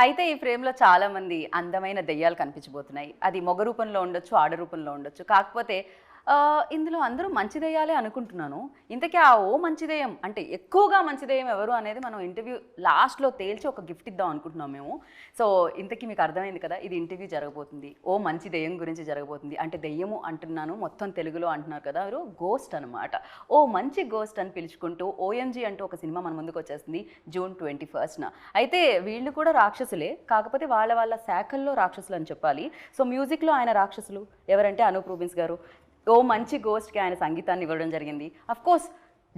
అయితే ఈ ఫ్రేమ్‌లో చాలామంది అందమైన దెయ్యాలు కనిపించబోతున్నాయి. అది మగ రూపంలో ఉండొచ్చు, ఆడ రూపంలో ఉండొచ్చు. కాకపోతే ఇందులో అందరూ మంచి దెయ్యాలే అనుకుంటున్నాను. ఇంతకీ ఆ ఓ మంచి దెయ్యం అంటే ఎక్కువగా మంచి దెయ్యం ఎవరు అనేది మనం ఇంటర్వ్యూ లాస్ట్‌లో తేల్చి ఒక గిఫ్ట్ ఇద్దాం అనుకుంటున్నాం మేము. సో, ఇంతకీ మీకు అర్థమైంది కదా! ఇది ఇంటర్వ్యూ జరగబోతుంది. ఓ మంచి దెయ్యం గురించి జరగబోతుంది. అంటే దెయ్యము అంటున్నాను, మొత్తం తెలుగులో అంటున్నారు కదా! ఎవరు గోస్ట్ అనమాట. ఓ మంచి గోస్ట్ అని పిలుచుకుంటూ 'ఓఎంజీ' అంటూ ఒక సినిమా మన ముందుకొచ్చేస్తుంది జూన్ 21న. అయితే వీళ్ళు కూడా రాక్షసులే. కాకపోతే వాళ్ళ శాఖల్లో రాక్షసులు అని చెప్పాలి. సో, మ్యూజిక్‌లో ఆయన రాక్షసులు ఎవరంటే అనూప్ రూబెన్స్ గారు. ఓ మంచి గోస్ట్‌కి ఆయన సంగీతాన్ని ఇవ్వడం జరిగింది. అఫ్‌కోర్స్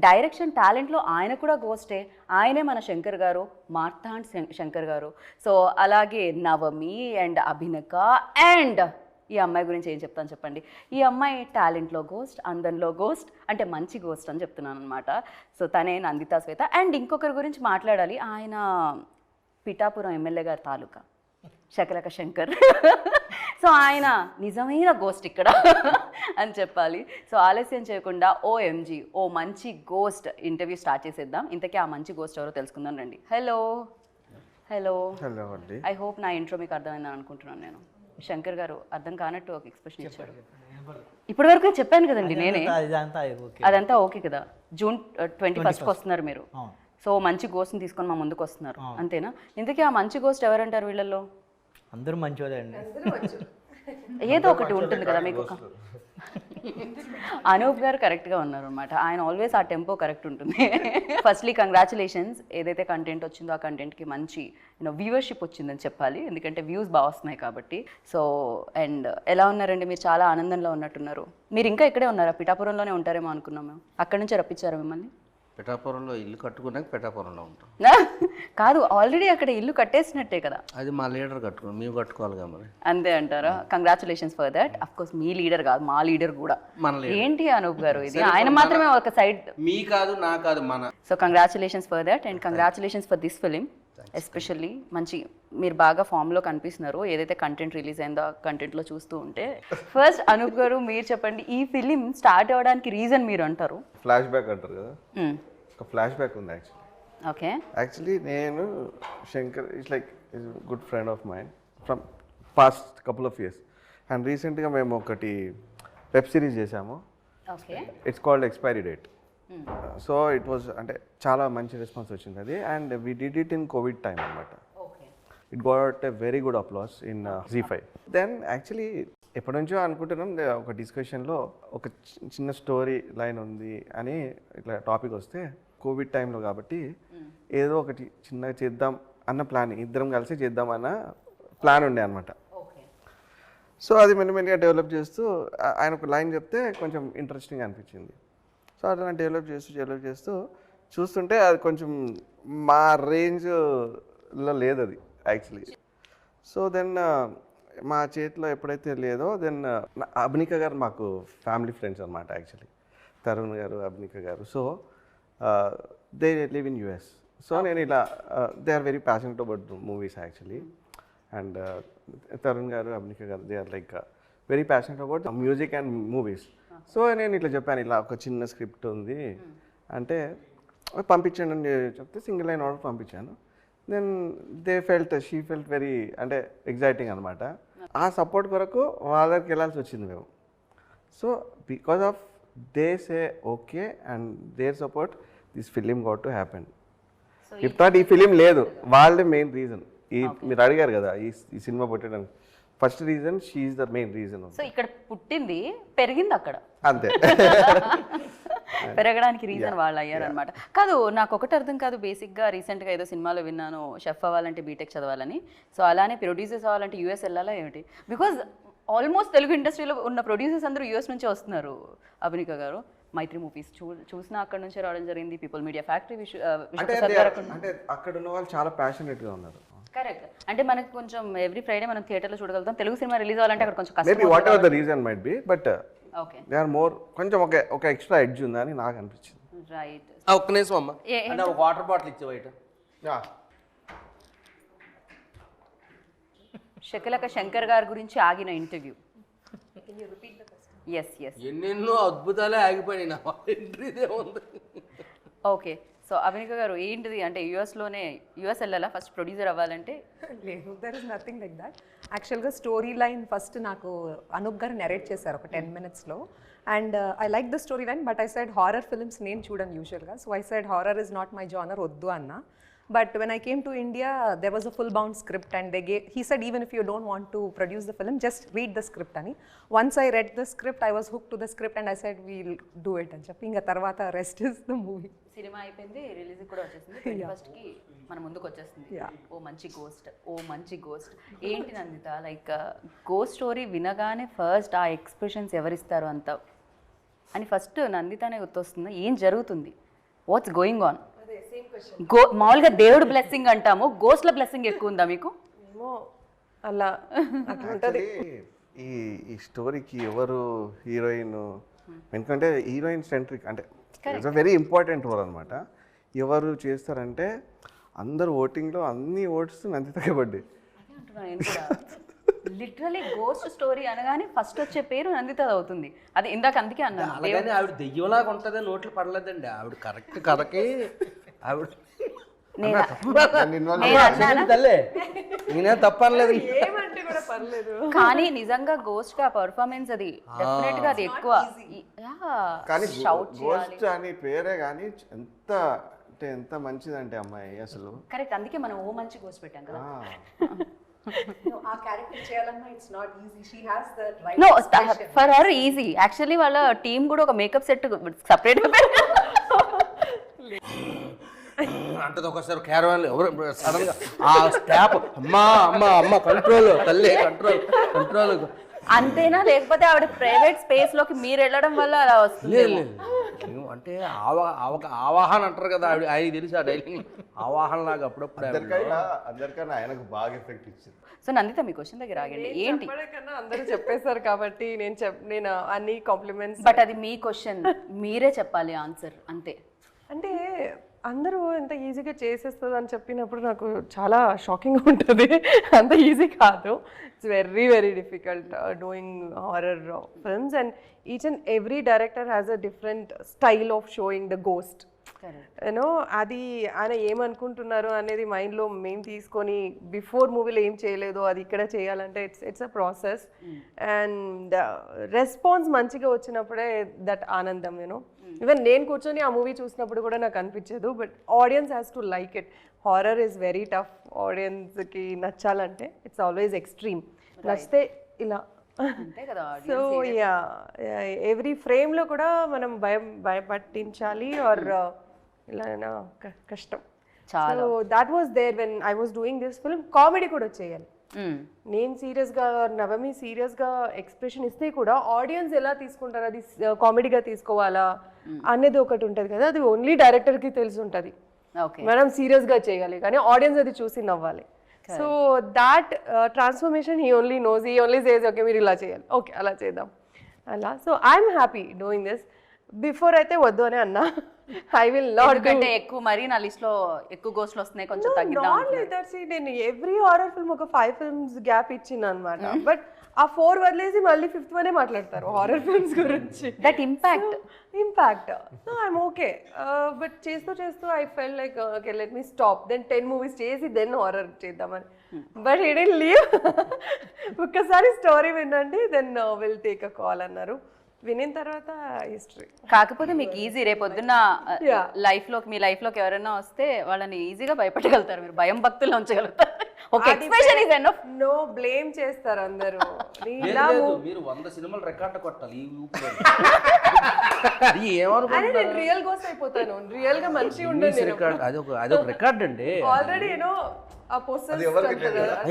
డైరెక్షన్ టాలెంట్‌లో ఆయన కూడా గోస్టే. ఆయనే మన శంకర్ గారు, మార్తాండ్ శంకర్ గారు. సో, అలాగే నవమి అండ్ అభినక అండ్ ఈ అమ్మాయి గురించి ఏం చెప్తాను చెప్పండి. ఈ అమ్మాయి టాలెంట్‌లో గోస్ట్, అందంలో గోస్ట్, అంటే మంచి గోస్ట్ అని చెప్తున్నాననమాట. సో, తనే నందితా శ్వేత. అండ్ ఇంకొకరి గురించి మాట్లాడాలి. ఆయన పిఠాపురం ఎమ్మెల్యే గారి తాలూకా శకలక శంకర్. సో, ఆయన నిజమైన గోస్ట్ ఇక్కడ అని చెప్పాలి. సో, ఆలస్యం చేయకుండా ఓఎంజీ ఓ మంచి గోస్ట్ ఇంటర్వ్యూ స్టార్ట్ చేసేద్దాం. ఇంతకీ ఆ మంచి గోస్ట్ ఎవరో తెలుసుకుందాం రండి. హలో హలో హలో అండి. ఐ హోప్ నా ఇంట్రో మీకు అర్థమైందని అనుకుంటున్నాను నేను. శంకర్ గారు అర్థం కానట్టు ఒక ఎక్స్ప్రెషన్ ఇచ్చాడు. ఇప్పటి వరకు చెప్పాను కదండి నేనే. అదంతా ఓకే కదా. జూన్ 21st వస్తున్నారు మీరు. సో, మంచి గోస్ట్ని తీసుకొని మా ముందుకు వస్తున్నారు అంతేనా? ఇంతకీ ఆ మంచి గోస్ట్ ఎవరంటారు వీళ్ళల్లో? అందరూ మంచివాళ్ళండి. ఏదో ఒకటి ఉంటుంది కదా మీకు. అనూప్ గారు కరెక్ట్గా ఉన్నారు అనమాట. ఆయన ఆల్వేస్ ఆ టెంపో కరెక్ట్ ఉంటుంది. Firstly congratulations. ఏదైతే కంటెంట్ వచ్చిందో ఆ కంటెంట్కి మంచి వ్యూవర్షిప్ వచ్చిందని చెప్పాలి. ఎందుకంటే వ్యూస్ బాగా వస్తున్నాయి కాబట్టి. సో, అండ్ ఎలా ఉన్నారండి మీరు? చాలా ఆనందంలో ఉన్నట్టున్నారు. మీరు ఇంకా ఇక్కడే ఉన్నారా? పిఠాపురంలోనే ఉంటారేమో అనుకున్నాం మేము. అక్కడి నుంచి రప్పించారా మిమ్మల్ని? పిఠాపురంలో ఇల్లు కట్టుకున్నాక పిఠాపురంలో ఉంటాం. కాదు, ఆల్రెడీ అక్కడ ఇల్లు కట్టేసినట్టే కదా. అది మా లీడర్ కట్టుకున్నాం, మేము కట్టుకోవాలి మరి. అంతే అంటారా? Congratulations for that. Of course me leader కాదు, మా లీడర్ కూడా. ఏంటి అనూప్ గారు ఇది? ఆయన మాత్రమే ఒక సైడ్. మీ కాదు నా కాదు మన. So, congratulations for that and congratulations for this film. Especially మంచి మీరు బాగా ఫామ్లో కనిపిస్తున్నారు. ఏదైతే కంటెంట్ రిలీజ్ అయిందో ఆ కంటెంట్లో చూస్తూ ఉంటే. ఫస్ట్ అనూప్ గారు మీరు చెప్పండి, ఈ ఫిలిం స్టార్ట్ అవ్వడానికి రీజన్ మీరు అంటారు? ఫ్లాష్ బ్యాక్ అంటారు కదా, ఒక ఫ్లాష్ బ్యాక్ ఉంది యాక్చువల్లీ. ఓకే. యాక్చువల్లీ నేను Shankar it's like good friend of mind from past couple of years. And రీసెంట్గా మేము ఒకటి వెబ్ సిరీస్ చేసాము. Okay. It's called expiry date. So it was అంటే చాలా మంచి రెస్పాన్స్ వచ్చింది అది. And we did it in covid time అనమాట. It got a very good applause in ZEE5. Then actually ఎప్పటి నుంచో అనుకుంటున్నాం, ఒక డిస్కషన్లో ఒక చిన్న స్టోరీ లైన్ ఉంది అని ఇట్లా టాపిక్ వస్తే కోవిడ్ టైంలో కాబట్టి ఏదో ఒకటి చిన్నగా చేద్దాం అన్న ప్లాన్, ఇద్దరం కలిసి చేద్దాం అన్న ప్లాన్ ఉండే అనమాట. సో అది మెల్లిమెల్లిగా డెవలప్ చేస్తూ ఆయన ఒక లైన్ చెప్తే కొంచెం ఇంట్రెస్టింగ్ అనిపించింది. సో అట్లా డెవలప్ చేస్తూ చూస్తుంటే అది కొంచెం మా రేంజ్లో లేదు అది యాక్చువల్లీ. సో దెన్ మా చేతిలో ఎప్పుడైతే లేదో దెన్ అభినిక గారు మాకు ఫ్యామిలీ ఫ్రెండ్స్ అనమాట actually, Tarun garu, Abhinika garu. So they live in US. So నేను ఇలా they are very passionate about movies actually. And Tarun garu, Abhinika garu they are like very passionate about music and movies. So నేను ఇట్లా చెప్పాను, ఇలా ఒక చిన్న స్క్రిప్ట్ ఉంది అంటే పంపించండి అని చెప్తే సింగిల్ లైన్ ఆర్డర్ పంపించాను. దెన్ షీ ఫెల్ట్ వెరీ అంటే ఎగ్జైటింగ్ అనమాట. ఆ సపోర్ట్ కొరకు వాళ్ళ దగ్గరికి వెళ్ళాల్సి వచ్చింది మేము. So because of they say okay and their support this film got to happen. If not ఈ ఫిలిం లేదు, వాళ్ళే మెయిన్ రీజన్. మీరు అడిగారు కదా ఈ సినిమా పుట్టడానికి, first reason she is the main reason. So ఇక్కడ పుట్టింది, పెరిగింది అక్కడ, అంతే. పెరగడానికి రీజన్ వాళ్ళు అయ్యారు అనమాట. కాదు, నాకు ఒకటి అర్థం కాదు. బేసిక్గా రీసెంట్గా ఏదో సినిమాలో విన్నాను, షెఫ్ అవ్వాలంటే బీటెక్ చదవాలని. సో అలానే ప్రొడ్యూసర్స్ అవ్వాలంటే US వెళ్ళాలా ఏమిటి? బికాజ్ ఆల్మోస్ట్ తెలుగు ఇండస్ట్రీలో ఉన్న ప్రొడ్యూసర్స్ అందరూ US నుంచే వస్తున్నారు. అభినిక గారు మైత్రి మూవీస్ చూసినా అక్కడ నుంచే రావడం జరిగింది. పీపుల్ మీడియా ఫ్యాక్టరీ అంటే అక్కడ ఉన్న వాళ్ళు చాలా ప్యాషనెట్గా ఉన్నారు. కరెక్ట్. అంటే మనకి కొంచెం ఎవ్రీ ఫ్రైడే మనం థియేటర్లో చూడగలుగుతాం. తెలుగు సినిమా రిలీజ్ అవ్వాలంటే అక్కడ కొంచెం కష్టం. Maybe whatever the reason might be, but okay they are more కొంచెం ఒక ఎక్స్ట్రా ఎడ్జ్ ఉందని నాకు అనిపించింది. రైట్. ఒక్క నిమిషం అమ్మ, అంటే ఒక వాటర్ బాటిల్ ఇచ్చే బయట. శకలక శంకర్ గారి గురించి ఆగిన ఇంటర్వ్యూ. ఎస్ ఎన్నెన్నో అద్భుతాలే ఆగిపోయినాయి నా ఎంట్రీదే ఉంది. ఓకే. సో అభినిక గారు ఏంటిది అంటే యుఎస్ వెళ్ళాలా ఫస్ట్ ప్రొడ్యూసర్ అవ్వాలంటే? లేదు, there is nothing like that. యాక్చువల్గా స్టోరీ లైన్ ఫస్ట్ నాకు అనూప్ గారు నెరేట్ చేశారు ఒక 10 minutesలో. And I like the story line, but I said horror films నేను చూడను యూజువల్గా. So I said horror is not my genre, వద్దు అన్న. But when I came to India, there was a full-bound script, and he said, even if you don't want to produce the film, just read the script ani. Once I read the script, I was hooked to the script, and I said, we'll do it అని చెప్పి ఇంకా తర్వాత rest is the movie. Cinema అయిపోయింది, release కూడా వచ్చేసింది, 21st మన ముందుకు వచ్చేస్తుంది. ఓ మంచి గోస్ట్ ఏంటి నందిత, లైక్ గోస్ట్ స్టోరీ వినగానే ఫస్ట్ ఆ ఎక్స్ప్రెషన్స్ ఎవరిస్తారు అంత అని ఫస్ట్ నందితనే గుర్తొస్తుంది. ఏం జరుగుతుంది, వాట్స్ గోయింగ్ ఆన్? మామూలుగా దేవుడు బ్లెస్సింగ్ అంటాము, గోస్ట్ల బ్లెస్సింగ్ ఎక్కువ ఉందా మీకు? ఏమో అలా ఉంటుంది. ఈ స్టోరీకి ఎవరు హీరోయిన్, ఎందుకంటే హీరోయిన్ సెంట్రిక్ అంటే it's a very important role అనమాట. ఎవరు చేస్తారంటే అందరు ఓటింగ్లో అన్ని ఓట్స్ నందితకే పడ్డాయి. లిటరలీ గోస్ట్ స్టోరీ అనగానే ఫస్ట్ వచ్చే పేరు నందిత అవుతుంది. అది ఇందాక అందుకే అన్నాను. అలాగని ఆవిడ దెయ్యంలాగా ఉంటుంది, నోట్లు పడలేదండి ఆవిడ. కరెక్ట్ కథకి ఆవిడ తల్లే, నేనే తప్పనలేదు. కానీ నిజంగా గోస్ట్ గా పర్ఫార్మెన్స్ అది డెఫినెట్ గా అది ఎక్కువ. కానీ గోస్ట్ అని పేరే కానీ ఎంత మంచిదంటే అమ్మాయి అసలు. కరెక్ట్, అందుకే మనం ఓ మంచి గోస్ట్ పెట్టాం కదా. ఆ క్యారెక్టర్ చేయాలన్నా it's not easy. She has the right no for her easy. Actually వాళ్ళ టీం కూడా ఒక మేకప్ సెట్ సపరేట్ గా అంటది. ఒకసారి క్యారవాన్ ఎవరు సడన్ గా ఆ స్టాప్ అమ్మ కంట్రోల్ తల్లి, కంట్రోల్ అంతేనా? లేకపోతే ఆవిడ ప్రైవేట్ స్పేస్ లోకి మీరు వెళ్ళడం వల్ల అలా వస్తుంది? అంటే ఆవాహన అంటారు కదా, ఆవిడ ఆయన తెలిసి ఆ డైలాగ్ ఆవాహన లాగా అప్పుడప్పుడు అందరికన్నా ఆయనకు బాగా ఎఫెక్ట్ ఇచ్చింది. సో నందిత మీ క్వశ్చన్ దగ్గర ఆగండి. ఏంటి అందరూ చెప్పేశారు కాబట్టి నేను అన్ని కాంప్లిమెంట్స్. బట్ అది మీ క్వశ్చన్, మీరే చెప్పాలి ఆన్సర్ అంతే. అంటే అందరూ ఎంత ఈజీగా చేసేస్తుంది అని చెప్పినప్పుడు నాకు చాలా షాకింగ్గా ఉంటుంది. అంత ఈజీ కాదు. It's very very difficult doing horror films, and each and every director has a different style of showing the ghost. You know అది ఆయన ఏమనుకుంటున్నారు అనేది మైండ్లో మేము తీసుకొని బిఫోర్ మూవీలో ఏం చేయలేదు అది ఇక్కడ చేయాలంటే it's a process. And response మంచిగా వచ్చినప్పుడే దట్ ఆనందం. యూనో ఈవెన్ నేను కూర్చొని ఆ మూవీ చూసినప్పుడు కూడా నాకు అనిపించదు, but audience has to like it. Horror is very tough. ఆడియన్స్కి నచ్చాలంటే ఇట్స్ ఆల్వేస్ ఎక్స్ట్రీమ్. నచ్చితే ఇలా. సో యా, ఎవ్రీ ఫ్రేమ్లో కూడా మనం భయపట్టించాలి ఆర్ ఇలా కష్టం. So that was there when I was doing this film. Comedy కూడా చేయాలి. నేను సీరియస్గా, నవమి సీరియస్గా ఎక్స్ప్రెషన్ ఇస్తే కూడా ఆడియన్స్ ఎలా తీసుకుంటారు, అది కామెడీగా తీసుకోవాలా అనేది ఒకటి ఉంటుంది కదా, అది ఓన్లీ డైరెక్టర్కి తెలిసి ఉంటుంది. మనం సీరియస్గా చేయాలి కానీ ఆడియన్స్ అది చూసి నవ్వాలి. So that transformation he only knows. He only says okay మీరు ఇలా చేయాలి, ఓకే అలా చేద్దాం అలా. So I'm happy doing this. Before అయితే వద్దు అని అన్నా. ఐ విల్ నాట్ అంటే ఎక్కువ మరి నా లిస్ట్ లో ఎక్కువ గోస్ట్లు వస్తున్నాయి, కొంచెం తగ్గిద్దాం. నేను ఎవ్రీ హారర్ ఫిల్మ్ ఒక 5 films గ్యాప్ ఇచ్చిన అనమాట. బట్ ఆ 4 వదిలేసి మళ్ళీ 5th వనే మాట్లాడతారు హారర్ ఫిల్మ్స్ గురించి. That impact I'm okay. But చేస్తూ I fell like okay let me stop. Then 10 movies చేసి దెన్ హారర్ చేద్దామని. But he didn't leave. ఒక్కసారి స్టోరీ వినండి then will take a call అన్నారు. వినిన తర్వాత హిస్టరీ. కాకపోతే మీకు ఈజీ, రేపొద్దున్న మీ లైఫ్ లోకి ఎవరైనా వస్తే వాళ్ళని ఈజీగా భయపెట్టగలుగుతారు, మీరు భయం భక్తుల్లో ఉంచగలుగుతారు. ఒక expression is enough. No blame చేస్తారు అందరూ. మీరు 100 సినిమాలు రికార్డ్ కొట్టాలి ఈ ఊపిలో. నేను రియల్ గోస్ట్ అయిపోతాను. రియల్ గా మంచిగా ఉండదు. అదొక రికార్డ్ అండి. ఆల్రెడీ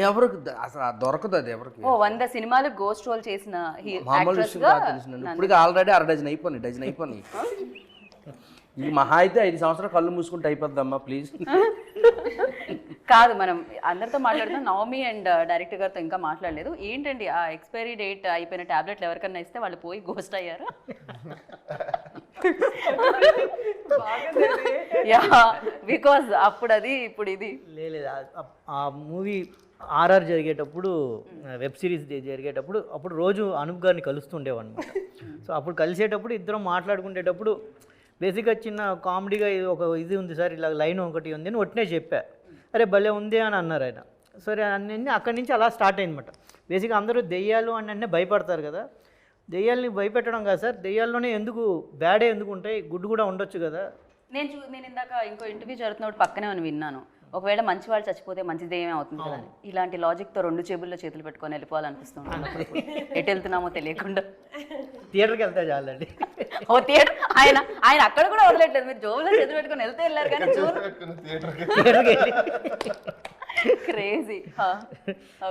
ఎవరికి అసలు దొరకదు అది ఎవరికి. 100 సినిమాలు గోస్ట్ రోల్ చేసిన మామూలు విషయం కాదు తెలిసిందండి. ఇప్పుడు ఆల్రెడీ 6 డజన్ అయిపోయినాయి. ఈ మహా అయితే 5 సంవత్సరాలు కళ్ళు మూసుకుంటే అయిపోద్దమ్మా ప్లీజ్. కాదు, మనం అందరితో మాట్లాడుతున్నాం. నవమి అండ్ డైరెక్టర్ గారితో ఇంకా మాట్లాడలేదు. ఏంటండి ఆ ఎక్స్పైరీ డేట్ అయిపోయిన టాబ్లెట్లు ఎవరికన్నా ఇస్తే వాళ్ళు పోయి గోస్ట్ అయ్యారు? యా, బికాజ్ అప్పుడు అది ఇప్పుడు ఇది లేదు. ఆ మూవీ ఆర్ఆర్ జరిగేటప్పుడు, వెబ్ సిరీస్ జరిగేటప్పుడు అప్పుడు రోజు అనూప్ గారిని కలుస్తుండేవన్నమాట. సో అప్పుడు కలిసేటప్పుడు ఇద్దరం మాట్లాడుకునేటప్పుడు బేసిక్గా చిన్న కామెడీగా ఇది ఉంది సార్, ఇలా లైన్ ఒకటి ఉంది అని ఒట్టినే చెప్పా. అరే భలే ఉంది అని అన్నారు ఆయన. సరే అన్నీ అక్కడి నుంచి అలా స్టార్ట్ అయిందన్నమాట. బేసిక్గా అందరూ దెయ్యాలు అని అంటే భయపడతారు కదా, దెయ్యాల్ని భయపెట్టడం కాదు సార్, దెయ్యాల్లోనే ఎందుకు బ్యాడే ఎందుకు ఉంటాయి, గుడ్ కూడా ఉండొచ్చు కదా. నేను ఇందాక ఇంకో ఇంటర్వ్యూ జరుగుతున్నప్పుడు పక్కనే అని విన్నాను, ఒకవేళ మంచి వాళ్ళు చచ్చిపోతే మంచిది ఏమే అవుతుంది కదా అని. ఇలాంటి లాజిక్తో 2 జేబుల్లో చేతులు పెట్టుకొని వెళ్ళిపోవాలనిపిస్తుంది. ఎటు వెళ్తున్నామో తెలియకుండా థియేటర్కి వెళ్తే చాలండి. ఓ థియేటర్ ఆయన అక్కడ కూడా వదలట్లేదు, మీరు జోబులో చేతులు పెట్టుకొని వెళ్తే వెళ్ళారు కానీ క్రేజీ.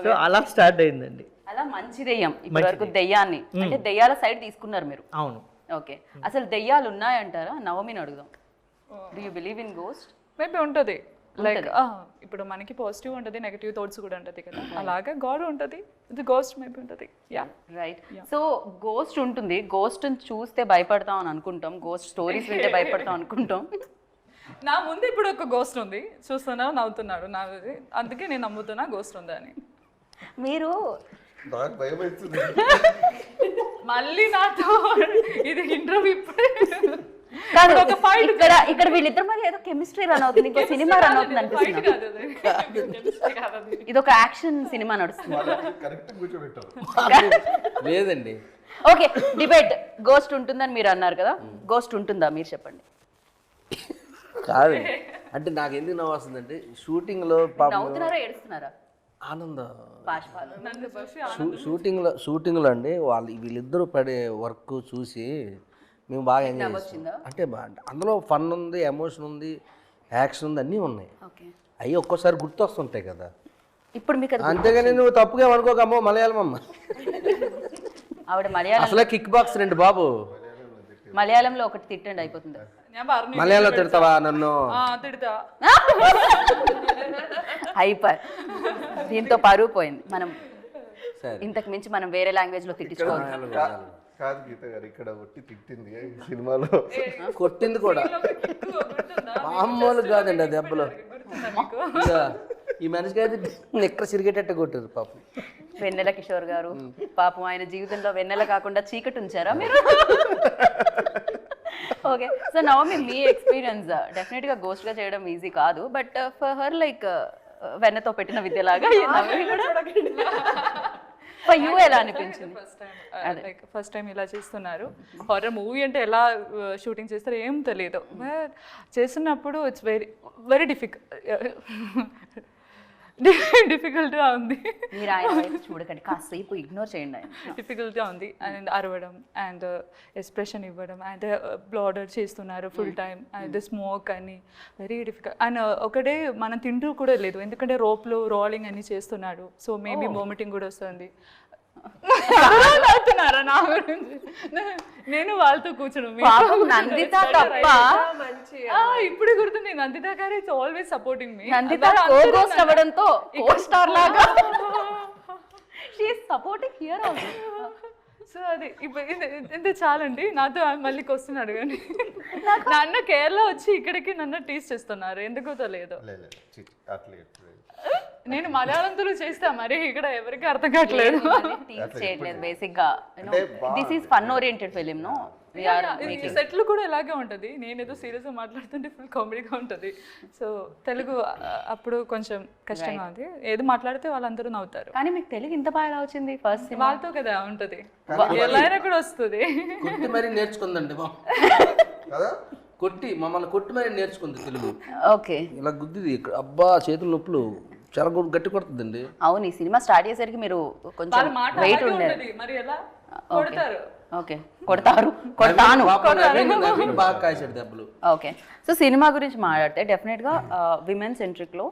సో అలా స్టార్ట్ అయిందండి. అలా మంచి దెయ్యం ఇప్పటి వరకు దెయ్యాన్ని అంటే దెయ్యాల సైడ్ తీసుకున్నారు మీరు. అవును. ఓకే, అసలు దెయ్యాలు ఉన్నాయంటారా? నవమిని అడుగుదాం. Do you believe in ghost? Maybe ఉంటుంది. లైక్ ఇప్పుడు మనకి పాజిటివ్ ఉంటుంది, నెగిటివ్ థాట్స్ కూడా ఉంటుంది కదా, అలాగే గాడ్ ఉంటుంది, ఇది గోస్ట్ మేబీ ఉంటుంది. Yeah right. సో గోస్ట్ ఉంటుంది, గోస్ట్ చూస్తే భయపడతాం అని అనుకుంటాం, గోస్ట్ స్టోరీస్ వింటే భయపడతాం అనుకుంటాం. నా ముందు ఇప్పుడు ఒక గోస్ట్ ఉంది, చూస్తున్నా నవ్వుతున్నాడు నా, అందుకే నేను నమ్ముతున్నా గోస్ట్ ఉంది అని. మీరు మళ్ళీ నాతో ఇది ఇంటర్వ్యూ ఇప్పుడు కాదు, ఇక్కడ వీళ్ళిద్దరి మధ్య ఏదో కెమిస్ట్రీ రన్ అవుతుంది, ఇంకో సినిమా రన్ అవుతుంది అనిపిస్తుంది. ఇది ఒక యాక్షన్ సినిమా నడుస్తుంది. లేదండి. Okay, debate. గోస్ట్ ఉంటుందని మీరు అన్నారు కదా, గోస్ట్ ఉంటుందా మీరు చెప్పండి. కాదు అంటే నాకు ఎందుకు నవ్వు వస్తుందంటే షూటింగ్లో నవ్వుతున్నారా ఏడుస్తున్నారా? ఆనందం. బాష్పాలు. షూటింగ్లో అండి వీళ్ళిద్దరూ పడే వర్క్ చూసి మేము బాగా ఎంజాయ్ చేస్తాం. అంటే అందులో ఫన్ ఉంది, ఎమోషన్ ఉంది, యాక్షన్ ఉంది, అన్నీ ఉన్నాయి. అవి ఒక్కోసారి గుర్తొస్తుంటాయి కదా. ఇప్పుడు మీకు అంతేగాని నువ్వు తప్పుగా అనుకోకమ్మో, మలయాళం అమ్మ. ఆవిడ మలయాళం. అసలే కిక్ బాక్స్ రండి బాబు. మలయాళంలో ఒకటి తిట్టండి అయిపోతుంది. మలయాళంలో తిడతావా నన్ను? తిడతా. హైపర్. దీంతో పరువు పోయింది. మనం సరే, ఇంతకు మించి మనం వేరే లాంగ్వేజ్ లో తిట్టించుకోవాలి. కాదు గీత గారు, ఇక్కడ ఒట్టి తిట్టింది సినిమాలో, కొట్టింది కూడా మామూలు కాదండి. ఆ దెబ్బలు ఈ మనిషికి అయితే ఎక్కడ సిరిగేటట్టు కొట్టారు పాపం. వెన్నెల కిషోర్ గారు పాపం, ఆయన జీవితంలో వెన్నెల కాకుండా చీకటి ఉంచారా మీరు? ఓకే, సో నవమి మీ ఎక్స్పీరియన్స్ డెఫినెట్ గా గోస్ట్ గా చేయడం ఈజీ కాదు, బట్ ఫర్ హర్ లైక్ వెన్నతో పెట్టిన విద్యలాగా ఫర్ యూ ఎలా అనిపించింది? ఫస్ట్ టైం ఇలా చేస్తున్నారు. హారర్ మూవీ అంటే ఎలా షూటింగ్ చేస్తారో ఏం తెలియదు, బట్ చేస్తున్నప్పుడు ఇట్స్ వెరీ డిఫికల్ట్గా ఉంది. మీరు ఆయన వైపు చూడకండి, కాసేపు ఇగ్నోర్ చేయండి. ఆయన డిఫికల్ట్గా ఉంది అండ్ అరవడం అండ్ ఎక్స్ప్రెషన్ ఇవ్వడం అండ్ బ్లాడర్ చేస్తున్నారు ఫుల్ టైం అండ్ స్మోక్ అని వెరీ డిఫికల్ట్. అండ్ ఒకటే మనం తింటూ కూడా లేదు, ఎందుకంటే రోప్లో రోలింగ్ అని చేస్తున్నాడు, సో మేబీ వామిటింగ్ కూడా వస్తుంది. అవుతున్నారా నా గురించి? నేను వాళ్ళతో నందిత తప్ప ఇప్పుడు గుర్తుంది, నందిత గారు ఇట్స్ ఆల్వేస్ సపోర్టింగ్ మీ. నందిత కో-గోస్ట్ అవ్వడంతో కో-స్టార్ లాగా she is supporting here also. So అది ఇప్పుడు ఇంత చాలండి, నాతో మళ్ళీ క్వశ్చన్ అడగండి. నాన్న కేరళ వచ్చి ఇక్కడికి నన్ను టీస్ చేస్తున్నారు, ఎందుకో తెలియదు. నేను మలయాళంతో చేస్తా, మరి ఇక్కడ ఎవరికి అర్థం కావట్లేదు. చేయట్లేదు బేసిక్ గా. This is fun oriented film no. సెట్లు కూడా ఇలాగే ఉంటుంది, నేనేదో సీరియస్ గా మాట్లాడుతుంటే ఫుల్ కామెడీగా ఉంటుంది. సో తెలుగు అప్పుడు కొంచెం కష్టంగా ఉంది, ఏది మాట్లాడితే వాళ్ళందరూ నవ్వుతారు. కానీ మీకు తెలుగు ఇంత బాగా వచ్చింది ఫస్ట్ వాళ్ళతో కదా ఉంటది, ఎలా అయినా కూడా వస్తుంది. కొట్టి మరి నేర్చుకుందండి మమ్మల్ని కొట్టి మరి నేర్చుకుంది తెలుగు. ఓకే, ఇలా గుద్దిది ఇక్కడ, అబ్బా చేతులు నొప్పులు చాలా గట్టి కొడుతుందండి. అవును, ఈ సినిమా స్టార్ట్ చేసరికి మీరు కొంచెం వెయిట్ ఉండేది. మరి ఎలా కొడతారు? ఓకే, కొడతాను. బాగా కాసాడు దెబ్బలు. ఓకే, సో సినిమా గురించి మాట్లాడితే డెఫినెట్గా విమెన్ సెంట్రిక్లో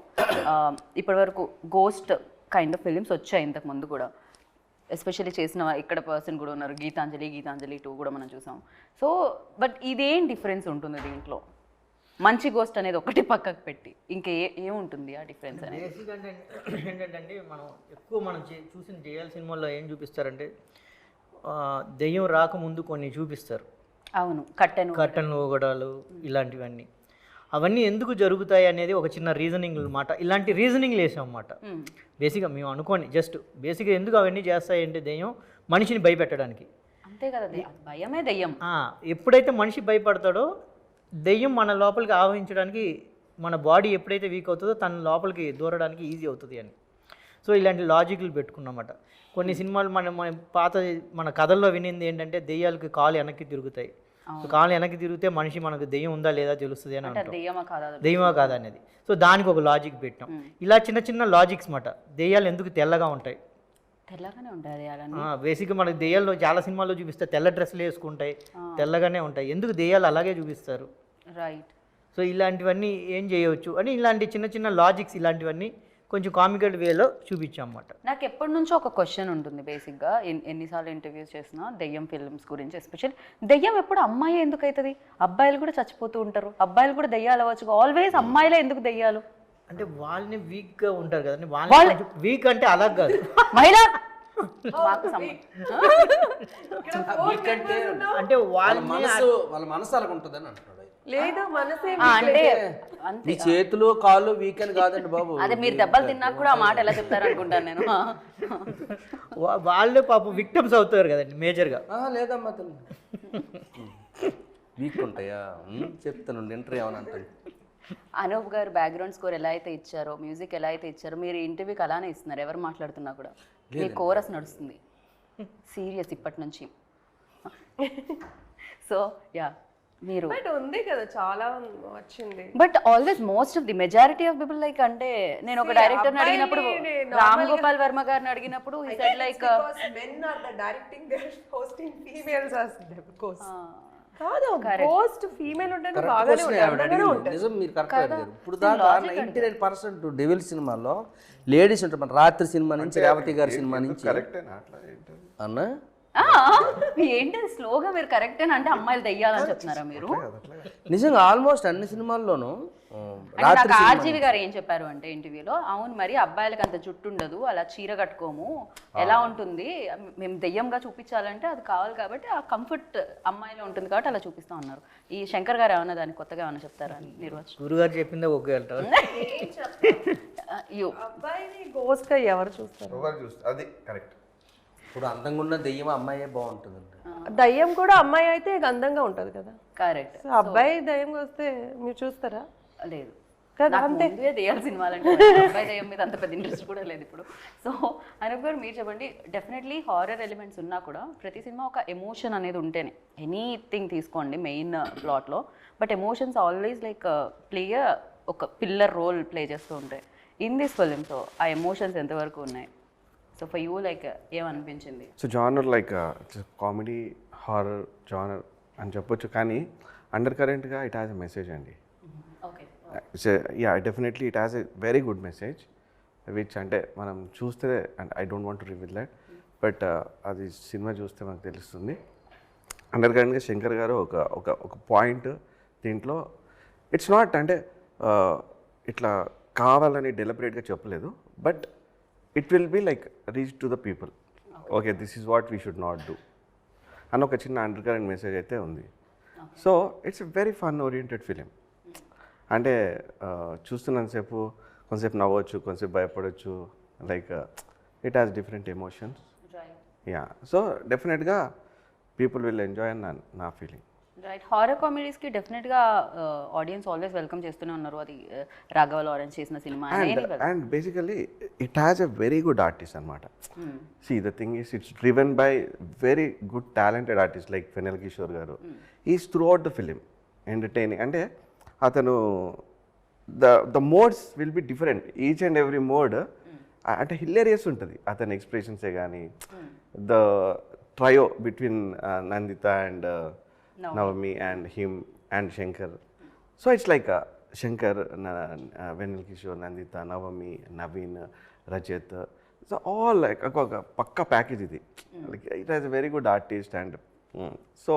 ఇప్పటి వరకు గోస్ట్ కైండ్ ఆఫ్ ఫిలిమ్స్ వచ్చాయి ఇంతకు ముందు కూడా. ఎస్పెషల్లీ చేసిన ఇక్కడ పర్సన్ కూడా ఉన్నారు, గీతాంజలి 2 కూడా మనం చూసాం. సో బట్ ఇదేం డిఫరెన్స్ ఉంటుంది దీంట్లో? మంచి గోస్ట్ అనేది ఒకటి పక్కకు పెట్టి ఇంకా ఏముంటుంది ఆ డిఫరెన్స్ అనేది? బేసిక్ అంటే ఏంటంటే మనం ఎక్కువ చూసిన దెయ్యాల సినిమాల్లో ఏం చూపిస్తారంటే దెయ్యం రాకముందు కొన్ని చూపిస్తారు. అవును, కట్టెను ఊగడాలు ఇలాంటివన్నీ. అవన్నీ ఎందుకు జరుగుతాయి అనేది ఒక చిన్న రీజనింగ్ అన్నమాట. ఇలాంటి రీజనింగ్లు వేసాం అన్నమాట. బేసిక్గా మేము అనుకోండి, జస్ట్ బేసిక్గా ఎందుకు అవన్నీ చేస్తాయంటే దెయ్యం మనిషిని భయపెట్టడానికి. అంతే కదా, భయమే దెయ్యం. ఎప్పుడైతే మనిషి భయపడతాడో దెయ్యం మన లోపలికి ఆవహించడానికి మన బాడీ ఎప్పుడైతే వీక్ అవుతుందో తన లోపలికి దూరడానికి ఈజీ అవుతుంది అని. సో ఇలాంటి లాజిక్లు పెట్టుకున్నమాట. కొన్ని సినిమాలు మన పాత మన కథల్లో వినింది ఏంటంటే దెయ్యాలకి కాలు వెనక్కి తిరుగుతాయి. సో కాలు వెనక్కి తిరిగితే మనిషి మనకు దెయ్యం ఉందా లేదా తెలుస్తుంది అని అంటాం. దెయ్యమా కాదా అనేది. సో దానికి ఒక లాజిక్ పెట్టాం. ఇలా చిన్న చిన్న లాజిక్స్ మాట. దెయ్యాలు ఎందుకు తెల్లగా ఉంటాయి? తెల్లగానే ఉంటాయి బేసిక్గా మనకి దెయ్యాల్లో చాలా సినిమాల్లో చూపిస్తారు తెల్ల డ్రెస్సులు వేసుకుంటాయి, తెల్లగానే ఉంటాయి. ఎందుకు దెయ్యాలు అలాగే చూపిస్తారు? రైట్. సో ఇలాంటివన్నీ ఏం చేయవచ్చు అని ఇలాంటి చిన్న చిన్న లాజిక్స్ ఇలాంటివన్నీ కొంచెం కామికల్ వేలో చూపించామన్నమాట. నాకు ఎప్పటి నుంచో ఒక క్వశ్చన్ ఉంటుంది బేసిక్గా, ఎన్నిసార్లు ఇంటర్వ్యూస్ చేసినా దెయ్యం ఫిల్మ్స్ గురించి. ఎస్పెషల్లీ దెయ్యం ఎప్పుడు అమ్మాయి ఎందుకు అవుతుంది? అబ్బాయిలు కూడా చచ్చిపోతూ ఉంటారు, అబ్బాయిలు కూడా దెయ్యాలు అవ్వచ్చు. ఆల్వేస్ అమ్మాయిలే ఎందుకు దెయ్యాలు? అంటే వాళ్ళని వీక్గా ఉంటారు కదండి. వాళ్ళ వీక్ అంటే అలా కాదు, మహిళ అంటే వాళ్ళ మనసు అలాగ ఉంటుందని అంటున్నాడు. లేదు మనసే అంటే ఈ చేతులు కాళ్ళు వీకెండ్ కాదండి బాబు. అదే మీరు దెబ్బలు తిన్నాక కూడా ఆ మాట ఎలా చెప్తారు అనుకుంటాను నేను. వాళ్ళే పాపం విక్టిమ్స్ అవుతారు కదండి మేజర్గా. లేదమ్మా తల్లి వీక్ ఉంటాయా చెప్తాను ఇంటర్వ్యూ ఏమని అంటాను. అనూప్ గారు బ్యాక్గ్రౌండ్ స్కోర్ ఎలా అయితే ఇచ్చారో, మ్యూజిక్ ఎలా అయితే ఇచ్చారో, మీరు ఇంటర్వ్యూకి అలానే ఇస్తున్నారు. ఎవరు మాట్లాడుతున్నా కూడా మీ కోరస్ నడుస్తుంది సీరియస్ ఇప్పటి నుంచి. సో యా మీరు బట్ ఉంది కదా చాలా వచ్చింది. But always most of the majority of people like, అంటే నేను ఒక డైరెక్టర్ని అడిగినప్పుడు, రామ్ గోపాల్ వర్మ గారిని అడిగినప్పుడు he said like men are the directing, they are hosting, females as ghosts. కాదు గోస్ట్ ఫీమేల్ ఉంటే బాగానే ఉంటుంది. నిజం, మీరు కరెక్ట్ అడిగారు. ఇప్పుడు దాకా 99% డెవిల్ సినిమాల్లో లేడీస్ ఉంటారు. మన రాత్రి సినిమా నుంచి, రేవతి గారి సినిమా నుంచి అన్న ఏంటి స్లోగా మీరు కరెక్ట్ అని అంటే అమ్మాయిలు దెయ్యాలని చెప్తున్నారా మీరు? నిజంగా ఆల్మోస్ట్ అన్ని సినిమాల్లోనూ నాకు ఆర్జీవి గారు ఏం చెప్పారు అంటే ఇంటర్వ్యూలో, అవును మరి అబ్బాయిలకి అంత జుట్టు ఉండదు, అలా చీర కట్టుకోము, ఎలా ఉంటుంది, మేము దెయ్యంగా చూపించాలంటే అది కావాలి కాబట్టి ఆ కంఫర్ట్ అమ్మాయిలో ఉంటుంది కాబట్టి అలా చూపిస్తాం అన్నారు. ఈ శంకర్ గారు ఏమన్నా దానికి కొత్తగా ఏమన్నా చెప్తారా అని నిర్వచనం? గురుగారు చెప్పిందే ఓకే అంటారు. అబ్బాయిని గోస్ట్ గా ఎవరు చూస్తారు? అది కరెక్ట్. ఇప్పుడు అందంగా ఉన్న దెయ్యం అమ్మాయే బాగుంటుందండి. దయ్యం కూడా అమ్మాయి అయితే అందంగా ఉంటది కదా. కరెక్ట్. అబ్బాయి దయ్యం వస్తే మీరు చూస్తారా? లేదు కదా, అంతే. దెయ్యాల సినిమాలంటే అబ్బాయి దెయ్యం మీద అంత పెద్ద ఇంట్రెస్ట్ కూడా లేదు ఇప్పుడు. సో అనూప్ గారు మీరు చెప్పండి, డెఫినెట్లీ హారర్ ఎలిమెంట్స్ ఉన్నా కూడా ప్రతి సినిమా ఒక ఎమోషన్ అనేది ఉంటేనే, ఎనీథింగ్ తీసుకోండి మెయిన్ ప్లాట్లో, but emotions always like play ఒక పిల్లర్ రోల్ ప్లే చేస్తూ ఉంటాయి ఇన్ దిస్ ఫిల్మ్. సో ఆ ఎమోషన్స్ ఎంతవరకు ఉన్నాయి? సో ఫర్ యూ లైక్ ఏమనిపించింది? So genre like comedy horror genre అని చెప్పొచ్చు, కానీ అండర్ కరెంట్గా ఇట్ హ్యాస్ ఎ మెసేజ్ అండి. Okay. Yeah definitely it has a very good message which అంటే మనం చూస్తే, and I don't want to reveal that, but అది సినిమా చూస్తే మనకు తెలుస్తుంది. అండర్ కరెంట్గా శంకర్ గారు ఒక పాయింట్ దీంట్లో, ఇట్స్ నాట్ అంటే ఇట్లా కావాలని డెలిబరేట్గా చెప్పలేదు, but it will be like reach to the people, okay this is what we should not do అని ఒక చిన్న అండర్ కరెంట్ మెసేజ్ అయితే ఉంది. So it's a very fun oriented film. అంటే చూస్తున్నంతసేపు కొంతసేపు నవ్వచ్చు, కొంతసేపు భయపడవచ్చు, like it has different emotions. Yeah so డెఫినెట్గా పీపుల్ విల్ ఎంజాయ్ అని నా ఫీలింగ్. రైట్. హారర్ కామెడీస్కి డెఫినెట్గా ఆడియన్స్ ఆల్వేస్ వెల్కమ్ చేస్తూనే ఉన్నారు. అది రాఘవ లారెన్స్ చేసిన సినిమా and basically it has a very good artist అనమాట. See the thing is it's driven by very good talented artist like ఫెనల్ కిషోర్ గారు. Is throughout the film entertaining. అంటే అతను the modes will be different, each and every mode అంటే hilarious ఉంటుంది అతని ఎక్స్ప్రెషన్సే కానీ. The trio between Nanditha and Navami and him and Shankar. So it's like Shankar, Venal Kishore, Nandita, Navami, Naveen, Rajat. So all like a pakka package idi. Like it has a very good artist and so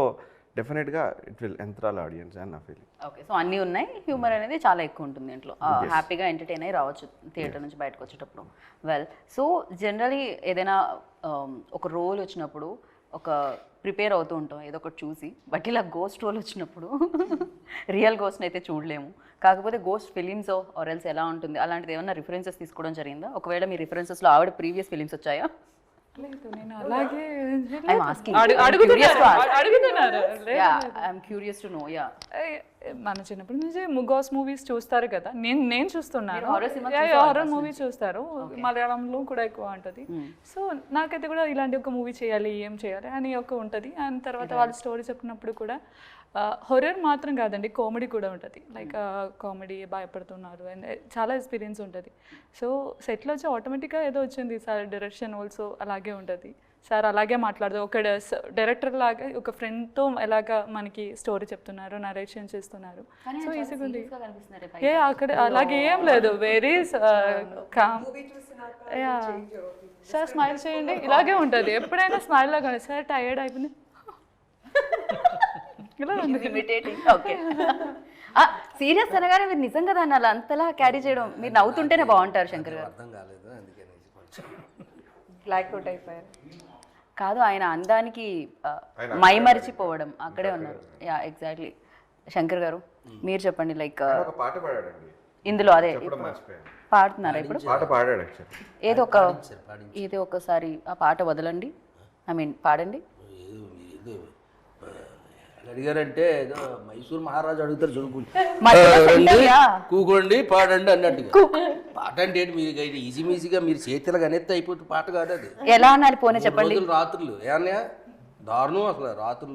definitely it will enthrall audience and I feel. Okay. So అన్నీ ఉన్నాయి, humour అనేది చాలా ఎక్కువ ఉంటుంది దీంట్లో, హ్యాపీగా entertain అయ్యి రావచ్చు థియేటర్ నుంచి బయటకు వచ్చేటప్పుడు. వెల్, సో జనరలీ ఏదైనా ఒక రోల్ వచ్చినప్పుడు ఒక ప్రిపేర్ అవుతూ ఉంటాం ఏదో ఒకటి చూసి, బట్ ఇలా గోస్ట్ రోల్ వచ్చినప్పుడు రియల్ గోస్ట్ని అయితే చూడలేము. కాకపోతే గోస్ట్ ఫిలిమ్స్ ఆర్ ఎల్స్ ఎలా ఉంటుంది అలాంటిది ఏమన్నా రిఫరెన్సెస్ తీసుకోవడం జరిగిందా? ఒకవేళ మీ రిఫరెన్సెస్లో ఆవిడ ప్రీవియస్ ఫిలిమ్స్ వచ్చాయా? లేదు, నేను అలాగే I'm asking. అడుగుతున్నారు. Yeah, I'm curious to know. Yeah. మన చిన్నప్పటి నుంచి ముగాస్ మూవీస్ చూస్తారు కదా, నేను చూస్తున్నాను, హారర్ మూవీ చూస్తారు, మలయాళంలో కూడా ఎక్కువ ఉంటుంది. సో నాకైతే కూడా ఇలాంటి ఒక మూవీ చేయాలి, ఏం చేయాలి అని ఒక ఉంటుంది. అండ్ తర్వాత వాళ్ళు స్టోరీ చెప్పినప్పుడు కూడా హొరర్ మాత్రం కాదండి, కామెడీ కూడా ఉంటుంది. లైక్ కామెడీ భయపడుతున్నారు అండ్ చాలా ఎక్స్పీరియన్స్ ఉంటుంది. సో సెట్లో వచ్చి ఆటోమేటిక్గా ఏదో వచ్చింది సార్, డైరెక్షన్ ఆల్సో అలాగే ఉంటుంది సార్, అలాగే మాట్లాడదు ఒక డైరెక్టర్ లాగా ఒక ఫ్రెండ్తో ఎలాగా మనకి స్టోరీ చెప్తున్నారు, నరేషన్ చేస్తున్నారు. సో ఈజీగా ఉంది. అక్కడ అలాగే ఏం లేదు, వెరీ కామ్. సార్ స్మైల్ చేయండి, ఇలాగే ఉంటుంది ఎప్పుడైనా స్మైల్ లాగా. సార్ టైర్డ్ అయిపోయింది ఇలా ఓకే. సీరియస్ అనగానే మీరు నిజంగా దాన్ని అలా అంతలా క్యారీ చేయడం, మీరు నవ్వుతుంటేనే బాగుంటారు శంకర్ గారు. అర్థం కాలేదు అందుకని బ్లాక్ అవుట్ అయిపోయారు. కాదు, ఆయన అందానికి మైమరిచిపోవడం అక్కడే ఉన్నారు. Yeah exactly. శంకర్ గారు మీరు చెప్పండి, లైక్ ఒక పాట పాడాడండి ఇందులో, అదే పాడుతున్నారా ఇప్పుడు? పాట పాడాడు ఏదో ఒకసారి ఆ పాట వదలండి, ఐ మీన్ పాడండి. అడిగారంటే ఏదో మైసూర్ మహారాజు అడుగుతారు చదువుకుంటే మధ్యలో కూకోండి పాడండి అన్నట్టుగా. పాట అంటే ఏంటి, మీరు ఈజీగా మీరు చేతిలో గనెత్తి అయిపోతే పాట కాదు అది. ఎలా అనాలి పోనీ చెప్పండి. రాత్రులు ఏమన్నా దారుణం అసలు, రాత్రి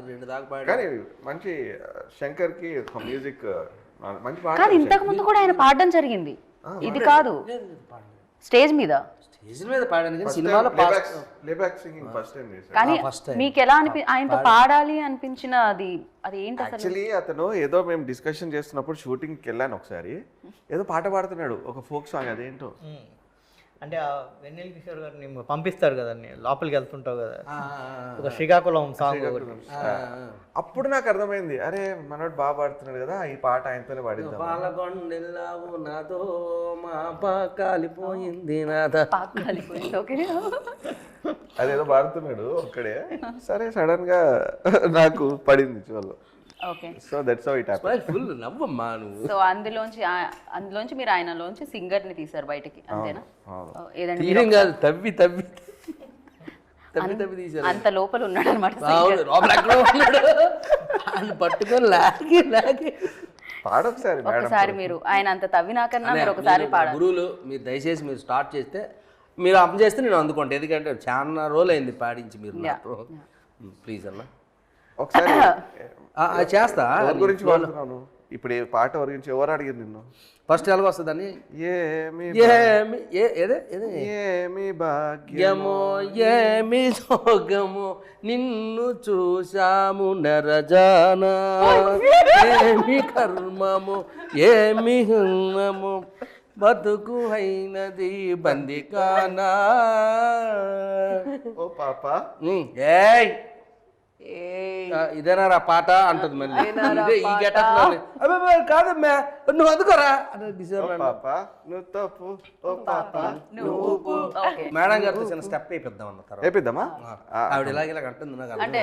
2 దాకా పాడారు. కానీ మంచి శంకర్ కి మ్యూజిక్ మంచి పాట. కానీ ఇంతకు ముందు కూడా ఆయన పాడడం జరిగింది, ఇది కాదు స్టేజ్ మీద. స్టేజ్ మీద పాడాను కానీ సినిమాలో ప్లేబ్యాక్ సింగింగ్ ఫస్ట్ టైం చేశాడు. కానీ మీకు ఎలా ఆయనతో పాడాలి అనిపించిన అది ఏంటి అసలు? యాక్చువల్లీ అతను ఏదో మేము డిస్కషన్ చేస్తున్నప్పుడు షూటింగ్కి వెళ్ళాను ఒకసారి, ఏదో పాట పాడుతున్నాడు ఒక ఫోక్ సాంగ్, అదేంటో అంటే ఆ వెన్నెల కిషోర్ గారిని పంపిస్తారు కదా, లోపలికి వెళ్తుంటావు కదా, ఒక శ్రీకాకుళం సాంగ్ ఒకటి. అప్పుడు నాకు అర్థమైంది, అరే మనోడు బాగా పాడుతున్నాడు కదా, ఈ పాట ఆయనతోనే పాడిద్దాం. పాలకొండెల్లావు నాతో మా కాలిపోయింది నాదా. ఓకే, అదేదో పాడుతున్నాడు ఒక్కడే, సరే సడన్ గా నాకు పడింది చెవులో. Okay. So that's how it happened. Full నవ్వమ్మా నువ్వు. సో అందులోంచి మీరు ఆయనలోంచి సింగర్ ని తీశారు బయటకి, అంతేనా? ఏదండి తీరం కాదు, తవ్వి తీశారు. అంత లోపల ఉన్నాడు అనమాట. పట్టుకొని లాగి ఒకసారి మీరు ఆయన అంత తవ్వినాకన్నా మీరు ఒకసారి పాడాలి. గురువులు మీరు దయచేసి మీరు స్టార్ట్ చేస్తే, మీరు అప్ చేస్తే నేను అందుకోండి, ఎందుకంటే చాలా రోజులు అయింది పాడించి మీరు. ప్లీజ్ అన్న ఒకసారి చేస్తా. ఎవరి గురించి పాడుతున్నాను ఇప్పుడు, ఈ పాట ఎవరి గురించి, ఎవరు అడిగారు నిన్ను? ఫస్ట్ ఎలాగ వస్తుందని, ఏమి భాగ్యమో ఏమి సోగమో నిన్ను చూశాము నరజానా, ఏమి కర్మము ఏమి హున్నము బతుకు అయినది బందికానా. ఓ పాప ఏయ్ ఇదేనా పాట అంటది మళ్ళీ, ఈ గెటప్ కాదమ్మా నువ్వు అందుకోరా మేడం గారితో చిన్న స్టెప్ వేయిద్దాం అన్న తర్వాత వేపిద్దామా? ఆవిడ ఇలాగ అంటుంది, నాకు అంటే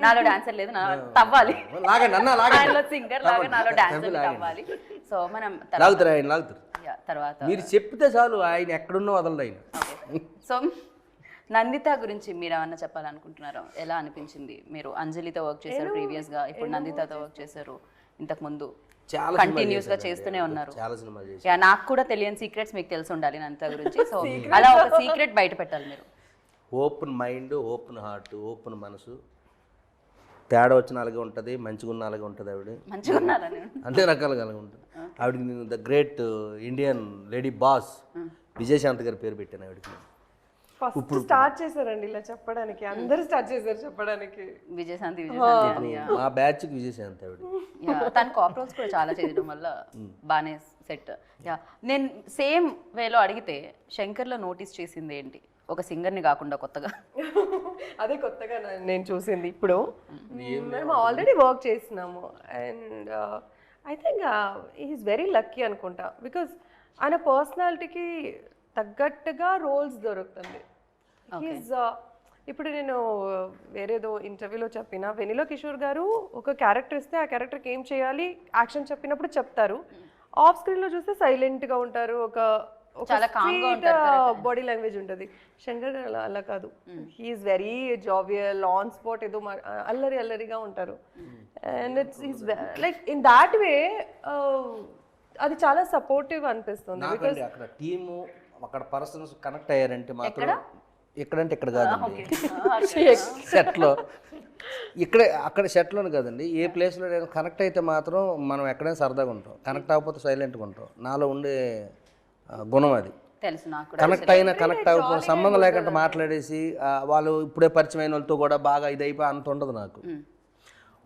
నాలో డాన్సర్ లేదు, తవ్వాలి సింగర్ లాగా నాలో డాన్సర్ తవ్వాలి. సో మనం లాగుతారు ఆయన లాగుతారు తర్వాత మీరు చెప్తే చాలు, ఆయన ఎక్కడున్నో వదలడు ఆయన. సో నందిత గురించి మీరు ఏమన్నా చెప్పాలనుకుంటున్నారా? ఎలా అనిపించింది? మీరు అంజలితో వర్క్ చేశారు ప్రీవియస్ గా, ఇప్పుడు నందితతో వర్క్ చేశారు, ఇంతకు ముందు కంటిన్యూస్ గా చేస్తూనే ఉన్నారు. నాకు కూడా తెలియని సీక్రెట్స్ మీకు తెలిసి ఉండాలి నందిత గురించి. సో అలా ఒక సీక్రెట్ బయట పెట్టాలి మీరు. Open mind, open heart, open మనసు. తేడా వచ్చిన అలాగే ఉంటుంది, మంచిగా ఉన్న అలాగే ఉంటుంది. ఆవిడ మంచిగా ఉన్నారని అన్ని రకాలుగా అలాగే ఉంటుంది ఆవిడకి. నేను the great Indian lady boss Vijayashanti గారి పేరు పెట్టాను ఆవిడకి. ఫస్ట్ స్టార్ట్ చేశారండి ఇలా చెప్పడానికి, అందరూ స్టార్ట్ చేశారు చెప్పడానికి. విజయశాంతి మా బ్యాచ్ కి విజయశాంతి ఆవిడ. తన కాపరోల్స్ కూడా చాలా చేయడం వల్ల బాగానే సెట్. నేను సేమ్ వేలో అడిగితే శంకర్లో నోటీస్ చేసింది ఏంటి, ఒక సింగర్ని కాకుండా కొత్తగా? అదే కొత్తగా నేను చూసింది. ఇప్పుడు మేము ఆల్రెడీ వర్క్ చేసినాము and I think is very lucky అనుకుంటా, బికాస్ ఆయన పర్సనాలిటీకి తగ్గట్టుగా రోల్స్ దొరుకుతుంది. ఇప్పుడు నేను వేరేదో ఇంటర్వ్యూలో చెప్పిన, వెన్నెల కిషోర్ గారు ఒక క్యారెక్టర్ ఇస్తే ఆ క్యారెక్టర్కి ఏం చేయాలి యాక్షన్ చెప్పినప్పుడు చెప్తారు, ఆఫ్ స్క్రీన్లో చూస్తే సైలెంట్గా ఉంటారు, చాలా calm గా ఉంటారు, బాడీ లాంగ్వేజ్ ఉంటుంది. శంకర్ అలా అలా కాదు, he is very jovial, on spot ఏదో అల్లరిగా ఉంటారు. And it's like in that way అది చాలా సపోర్టివ్ అనిపిస్తుంది. నాకండి అక్కడ టీము అక్కడ పర్సన్స్ కనెక్ట్ అయ్యారంటే మాత్రం ఇక్కడంటే ఇక్కడ కాదండి, సెట్లో ఇక్కడే అక్కడ సెట్లోనే కదండి, ఏ ప్లేస్లో కనెక్ట్ అయితే మాత్రం మనం ఎక్కడైనా సరదాగా ఉంటాం, కనెక్ట్ అవ్వకపోతే సైలెంట్గా ఉంటాం. నాలో ఉండే గుణం అది. తెలుసు నాకు కూడా. కనెక్ట్ అవ్వకపోతే సంబంధం లేకుండా మాట్లాడేసి వాళ్ళు ఇప్పుడే పరిచయం అయిన వాళ్ళతో కూడా బాగా ఇది అయిపోయి అంత ఉండదు నాకు.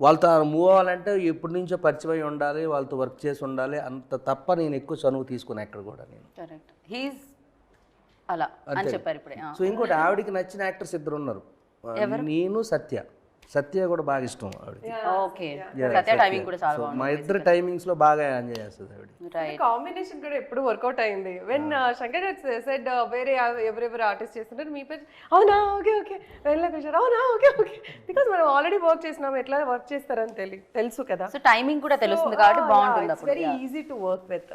వాళ్ళతో మూవ్ అవ్వాలంటే ఎప్పటి నుంచో పరిచయం అయి ఉండాలి, వాళ్ళతో వర్క్ చేసి ఉండాలి, అంత తప్ప నేను ఎక్కువ చనువు తీసుకున్నాను ఎక్కడ కూడా నేను. కరెక్ట్, హీస్ అలా అని చెప్పారు ఇప్పుడే. సో ఇంకోటి ఆవిడకి నచ్చిన యాక్టర్స్ ఇద్దరు ఉన్నారు, నేను సత్య కూడా బాగా ఇష్టం ఆవిడకి. ఓకే, సత్య టైమింగ్ కూడా చాలా బాగుంది. మా ఇద్దరు టైమింగ్స్ లో బాగా ఎంజాయ్ చేస్తుంది ఆవిడ. రైట్, కాంబినేషన్ కూడా ఎప్పుడు వర్కౌట్ అయింది. వెన్ శంకర్ సెడ్ వేరే ఎవరెవరు ఆర్టిస్ట్ చేస్తుంటారు మీ పేరు, అవునా ఓకే ఓకే వెళ్ళ కూర్చోరు, అవునా ఓకే ఓకే, బికాస్ మనం ఆల్రెడీ వర్క్ చేసినాం, ఎట్లా వర్క్ చేస్తారని తెలుసు కదా. సో టైమింగ్ కూడా తెలుస్తుంది కాబట్టి బాగుంటుంది అప్పుడు. Very easy to work with.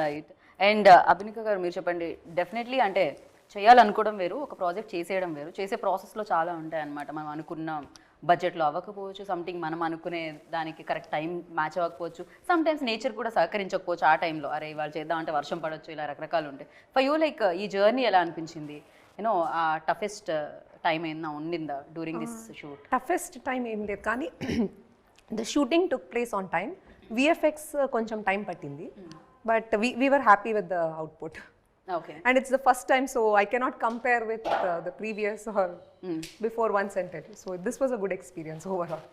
Right. And Abhinika గారు మీరు చెప్పండి, డెఫినెట్లీ అంటే చేయాలనుకోవడం వేరు, ఒక ప్రాజెక్ట్ చేసేయడం వేరు. చేసే ప్రాసెస్లో చాలా ఉంటాయి అన్నమాట. మనం అనుకున్న బడ్జెట్లో అవ్వకపోవచ్చు, సంథింగ్ మనం అనుకునే దానికి కరెక్ట్ టైం మ్యాచ్ అవ్వకపోవచ్చు, సమ్టైమ్స్ నేచర్ కూడా సహకరించకపోవచ్చు ఆ టైంలో. అరే ఇవాళ చేద్దాం అంటే వర్షం పడవచ్చు, ఇలా రకరకాలు ఉంటాయి. ఫర్ యూ లైక్ ఈ జర్నీ ఎలా అనిపించింది? యూనో ఆ టఫెస్ట్ టైం ఏమన్నా ఉండిందా during this shoot? Toughest time ఏం లేదు, కానీ the shooting took place on time. VFX కొంచెం టైం పట్టింది, but we were happy with the output. Okay. And it's the first time, so I cannot compare with the previous or before once and tell. So this was a good experience overall.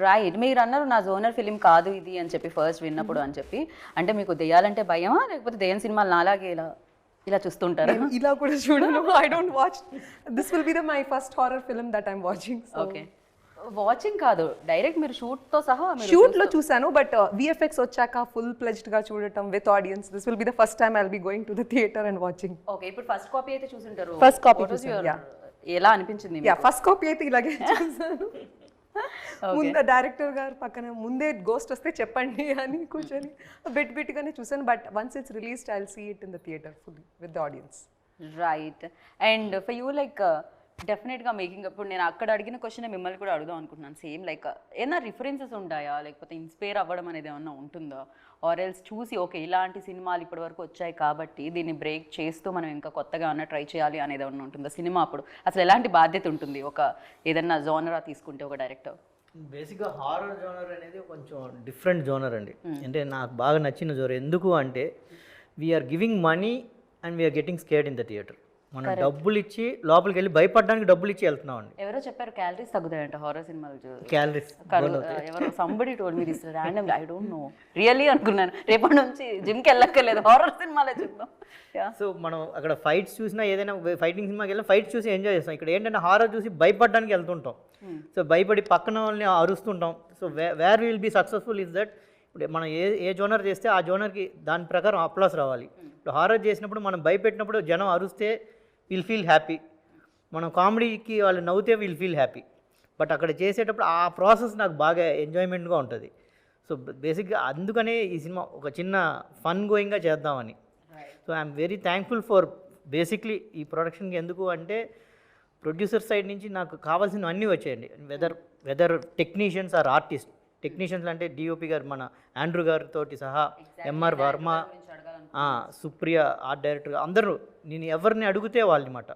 Right, మీరు అన్నారు నా genre film కాదు ఇది అని చెప్పి first విన్నప్పుడు అని చెప్పి. అంటే మీకు దెయ్యాలంటే భయమా, లేకపోతే దెయ్యం సినిమాలు నాలాగే ఇలా చూస్తుంటారా? ఇలా కూడా చూడను. I don't watch. This will be my first horror film that I'm watching. So. Okay, watching కాదు, డైరెక్ట్ మీరు షూట్తో సహా షూట్ లో చూసాను, బట్ విఎఫ్ఎక్స్ వచ్చాక ఫుల్ ప్లెజ్డ్ గా చూడటం with audience, this will be the first time I will be going to the theatre and watching. Okay, ఇప్పుడు first copy అయితే చూసుంటారు. First copy What was చూసాను, your- ఎలా అనిపించింది? యా, ఫస్ట్ కాపీ అయితే ఇలాగే చూసాను. ముందు డైరెక్టర్ గారు పక్కన ముందే గోస్ట్ వస్తే చెప్పండి అని కూర్చొని బిట్గానే చూసాను, but once it's released I will see it in the theatre fully with the audience. Right. And for you like డెఫినెట్గా మేకింగ్, ఇప్పుడు నేను అక్కడ అడిగిన క్వశ్చన్ మిమ్మల్ని కూడా అడుగుదాం అనుకుంటున్నాను. సేమ్ లైక్ ఏమైనా రిఫరెన్సెస్ ఉంటాయా, లేకపోతే ఇన్స్పైర్ అవ్వడం అనేది ఏమన్నా ఉంటుందా? ఆర్ ఎల్స్ చూసి ఓకే ఇలాంటి సినిమాలు ఇప్పటి వరకు వచ్చాయి కాబట్టి దీన్ని బ్రేక్ చేస్తూ మనం ఇంకా కొత్తగా అన్న ట్రై చేయాలి అనేది ఏమన్నా ఉంటుందా సినిమా అప్పుడు? అసలు ఎలాంటి బాధ్యత ఉంటుంది ఒక ఏదన్నా జోనరా తీసుకుంటే ఒక డైరెక్టర్? బేసిక్గా హారర్ జోనర్ అనేది కొంచెం డిఫరెంట్ జోనర్ అండి. అంటే నాకు బాగా నచ్చిన జోనర్. ఎందుకు అంటే we are giving money and we are getting scared in the theatre. మనం డబ్బులు ఇచ్చి లోపలికి వెళ్ళి భయపడడానికి డబ్బులు ఇచ్చి వెళ్తున్నాం అండి. ఎవరో చెప్పారు క్యాలరీస్ తగ్గుతాయంట హారర్ సినిమాలు. క్యాలరీస్ ఎవరో somebody told me this randomly, I don't know, really అనుకున్నాను రేపటి నుంచి జిమ్కి వెళ్ళక్కర్లేదు, హారర్ సినిమాలే చూద్దాం. సో మనం అక్కడ ఫైట్స్ చూసినా, ఏదైనా ఫైటింగ్ సినిమాకి వెళ్ళినా ఫైట్స్ చూసి ఎంజాయ్ చేస్తాం. ఇక్కడ ఏంటంటే హారర్ చూసి భయపడడానికి వెళ్తుంటాం. సో భయపడి పక్కన వాళ్ళని అరుస్తుంటాం. So where will be successful is that ఇప్పుడు మనం ఏ జోనర్ చేస్తే ఆ జోనర్కి దాని ప్రకారం అప్లాస్ రావాలి. ఇప్పుడు హారర్ చేసినప్పుడు మనం భయపెట్టినప్పుడు జనం అరుస్తే విల్ ఫీల్ హ్యాపీ, మనం కామెడీకి వాళ్ళు నవ్వుతే విల్ ఫీల్ హ్యాపీ. బట్ అక్కడ చేసేటప్పుడు ఆ ప్రాసెస్ నాకు బాగా ఎంజాయ్మెంట్గా ఉంటుంది. సో బేసిక్గా అందుకనే ఈ సినిమా ఒక చిన్న ఫన్ గోయింగ్గా చేద్దామని. So I'm very thankful for basically ఈ ప్రొడక్షన్కి. ఎందుకు అంటే ప్రొడ్యూసర్ సైడ్ నుంచి నాకు కావాల్సినవి అన్నీ వచ్చాయండి. Whether technicians or artist. Technicians అంటే డిఓపి గారు మన ఆండ్రూ గారితో సహా, MR Varma, Supriya art director, అందరూ నేను ఎవరిని అడిగితే వాళ్ళనమాట.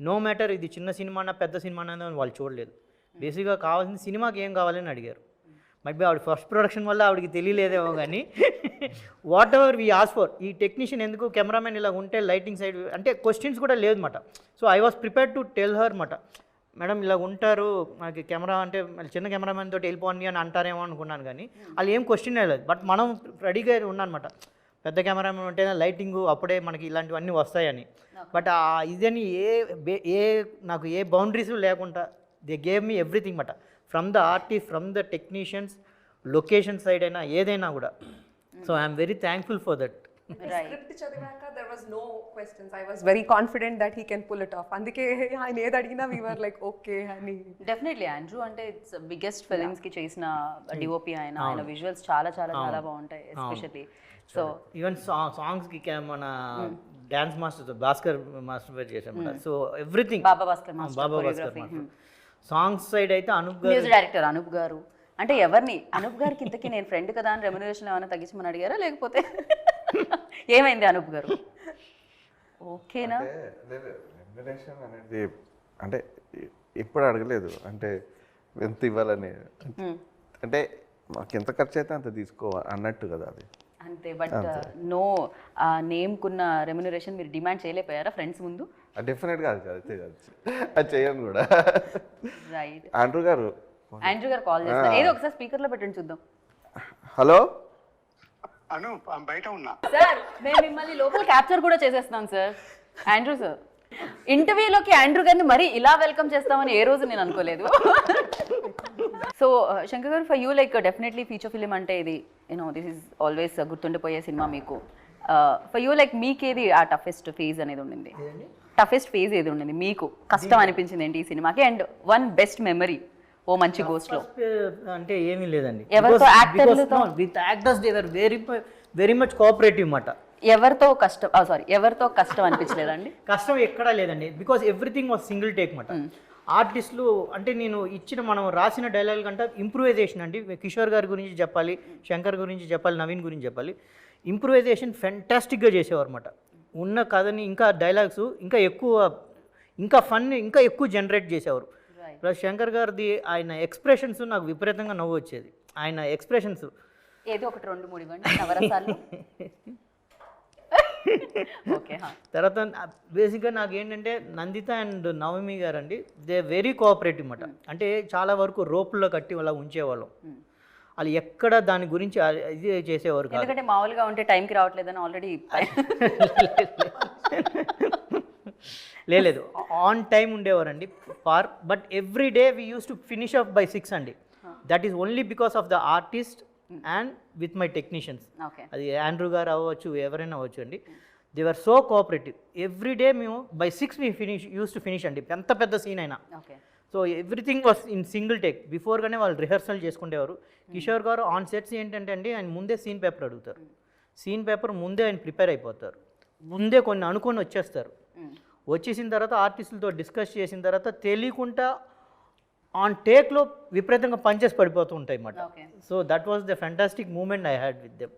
నో మ్యాటర్ ఇది చిన్న సినిమానా పెద్ద సినిమానా అని వాళ్ళు చూడలేదు. బేసిక్గా కావాల్సిన సినిమాకి ఏం కావాలని అడిగారు. మైబీ ఆవిడ ఫస్ట్ ప్రొడక్షన్ వల్ల ఆవిడకి తెలియలేదేమో కానీ whatever we ask for. ఈ టెక్నీషియన్ ఎందుకు, కెమెరామెన్ ఇలా ఉంటే లైటింగ్ సైడ్ అంటే క్వశ్చన్స్ కూడా లేదు అనమాట. So I was prepared to tell her అనమాట, మేడం ఇలా ఉంటారు, మనకి కెమెరా అంటే చిన్న కెమెరామెన్ తోటి వెళ్ళిపోండి అని అంటారేమో అనుకున్నాను, కానీ వాళ్ళు ఏం క్వశ్చన్ లేదు. బట్ మనం రెడీగా ఉన్నానమాట, పెద్ద కెమెరామెన్ ఉంటేనే లైటింగ్ అప్పుడే మనకి ఇలాంటివన్నీ వస్తాయని. బట్ ఇదని నాకు ఏ బౌండరీస్ లేకుండా దే గేవ్ మీ ఎవ్రీథింగ్ మాట, from the artist, from the technicians, location side అయినా ఏదైనా కూడా. So I'm very thankful for that. Script చదివాక there was no questions. I was very confident that he can pull it off. అందుకే ఆయన ఏది అడిగినా we were like okay అని. Definitely Andrew అంటే ఇట్స్ బిగ్గెస్ట్ ఫిలిమ్స్ కి చేసిన డిఓపి ఆయన విజువల్స్ చాలా చాలా చాలా బాగుంటాయి. ఎస్పెషల్లీ సో ఈవెన్ సాంగ్స్కి మన డ్యాన్స్ మాస్టర్ భాస్కర్ మాస్టర్ పేరు చేసాం. సో ఎవ్రీథింగ్ బాబా భాస్కర్ మాస్టర్ బాబా భాస్కర్ మాస్టర్. సాంగ్స్ సైడ్ అయితే అనూప్ గారు, మ్యూజిక్ డైరెక్టర్ అనూప్ గారు. అంటే ఎవరిని అనూప్ గారికి ఇంతకీ నేను ఫ్రెండ్ కదా అని రెమ్యునరేషన్ ఏమైనా తగ్గించమని అడిగారా లేకపోతే ఏమైంది అనూప్ గారు? ఓకేనా? రెమ్యునరేషన్ అనేది అంటే ఎప్పుడు అడగలేదు, అంటే ఎంత ఇవ్వాలని. అంటే మాకు ఎంత ఖర్చు అయితే అంత తీసుకోవాలి అన్నట్టు కదా అది. అంతే. బట్ నో నేమ్కున్న రెమ్యునరేషన్ మీరు డిమాండ్ చేయలేకపోయారా ఫ్రెండ్స్ ముందు? డెఫినెట్గా అది అయితే కాదు, అది చేయను కూడా. రైట్. ఆండ్రూ గారు కాల్ చేస్తారు, ఏదో ఒకసారి స్పీకర్లో పెట్టండి చూద్దాం. హలో అను, బయట ఉన్నా సార్, మేము మిమ్మల్ని లోపల క్యాప్చర్ కూడా చేసేస్తున్నాం సార్. ఆండ్రూ సార్, ఇంటర్వ్యూలోకి ఆండ్రూ గారిని మరీ ఇలా వెల్కమ్ చేస్తామని ఏ రోజు నేను అనుకోలేదు. సో శంకర్ గారు, for you like definitely feature film అంటే ఇది దిస్ ఈజ్ ఆల్వేస్ గుర్తుండిపోయే సినిమా మీకు. ఫర్ యూ లైక్ మీకేది ఆ టఫెస్ట్ ఫేజ్ అనేది ఉండింది? టఫెస్ట్ ఫేజ్ ఏది ఉండింది మీకు? కష్టం అనిపించింది ఏంటి ఈ సినిమాకి? అండ్ వన్ బెస్ట్ మెమరీ ఓ మంచి గోస్ట్లో? అంటే ఏమీ లేదండి. ఎవరితో? యాక్టర్లతో? With actors they were very much cooperative మాట. ఎవరితో కష్టం అనిపించలేదండి? కష్టం ఎక్కడా లేదండి, because everything was single take మాట. ఆర్టిస్టులు అంటే నేను ఇచ్చిన మనం రాసిన డైలాగ్ కంటే ఇంప్రూవైజేషన్ అండి. కిషోర్ గారి గురించి చెప్పాలి, శంకర్ గురించి చెప్పాలి, నవీన్ గురించి చెప్పాలి. ఇంప్రూవైజేషన్ ఫెంటాస్టిక్గా చేసేవారు అన్నమాట. ఉన్న కథని ఇంకా డైలాగ్స్ ఇంకా ఎక్కువ, ఇంకా ఫన్ ఇంకా ఎక్కువ జనరేట్ చేసేవారు. ప్లస్ శంకర్ గారిది ఆయన ఎక్స్ప్రెషన్స్ నాకు విపరీతంగా నవ్వు వచ్చేది. ఆయన ఎక్స్ప్రెషన్స్ ఏదో ఒకటి 2-3 ఇవ్వండి నవరసాలు. ఓకే. తర్వాత బేసిక్గా నాకు ఏంటంటే నందిత అండ్ నవమి గారు అండి, దే వెరీ కోఆపరేటివ్ అన్నమాట. అంటే చాలా వరకు రోపుల్లో కట్టి అలా ఉంచేవాళ్ళం. వాళ్ళు ఎక్కడ దాని గురించి ఇది చేసేవారు కాదు. ఎందుకంటే మామూలుగా ఉంటే టైంకి రావట్లేదని ఆల్రెడీ. లేదు, ఆన్ టైం ఉండేవారండి but every day we use to finish up by 6 అండి. That is only because of the artist and with my technicians. అది ఆండ్రూ గారు అవ్వచ్చు, ఎవరైనా అవ్వచ్చు అండి. They were so cooperative. Every day మేము బై 6 మీ యూస్ టు ఫినిష్ అండి, ఎంత పెద్ద సీన్ అయినా. So everything was in single take. బిఫోర్గానే వాళ్ళు రిహర్సల్ చేసుకునేవారు. కిషోర్ గారు ఆన్ సెట్స్ ఏంటంటే అండి, ఆయన ముందే సీన్ పేపర్ అడుగుతారు. సీన్ పేపర్ ముందే ఆయన ప్రిపేర్ అయిపోతారు. ముందే కొన్ని అనుకొని వచ్చేస్తారు. వచ్చేసిన తర్వాత ఆర్టిస్టులతో డిస్కస్ చేసిన తర్వాత తెలియకుండా ఆన్ టేక్లో విపరీతంగా పంచెస్ పడిపోతూ ఉంటాయి అన్నమాట. So that was the fantastic moment I had with them,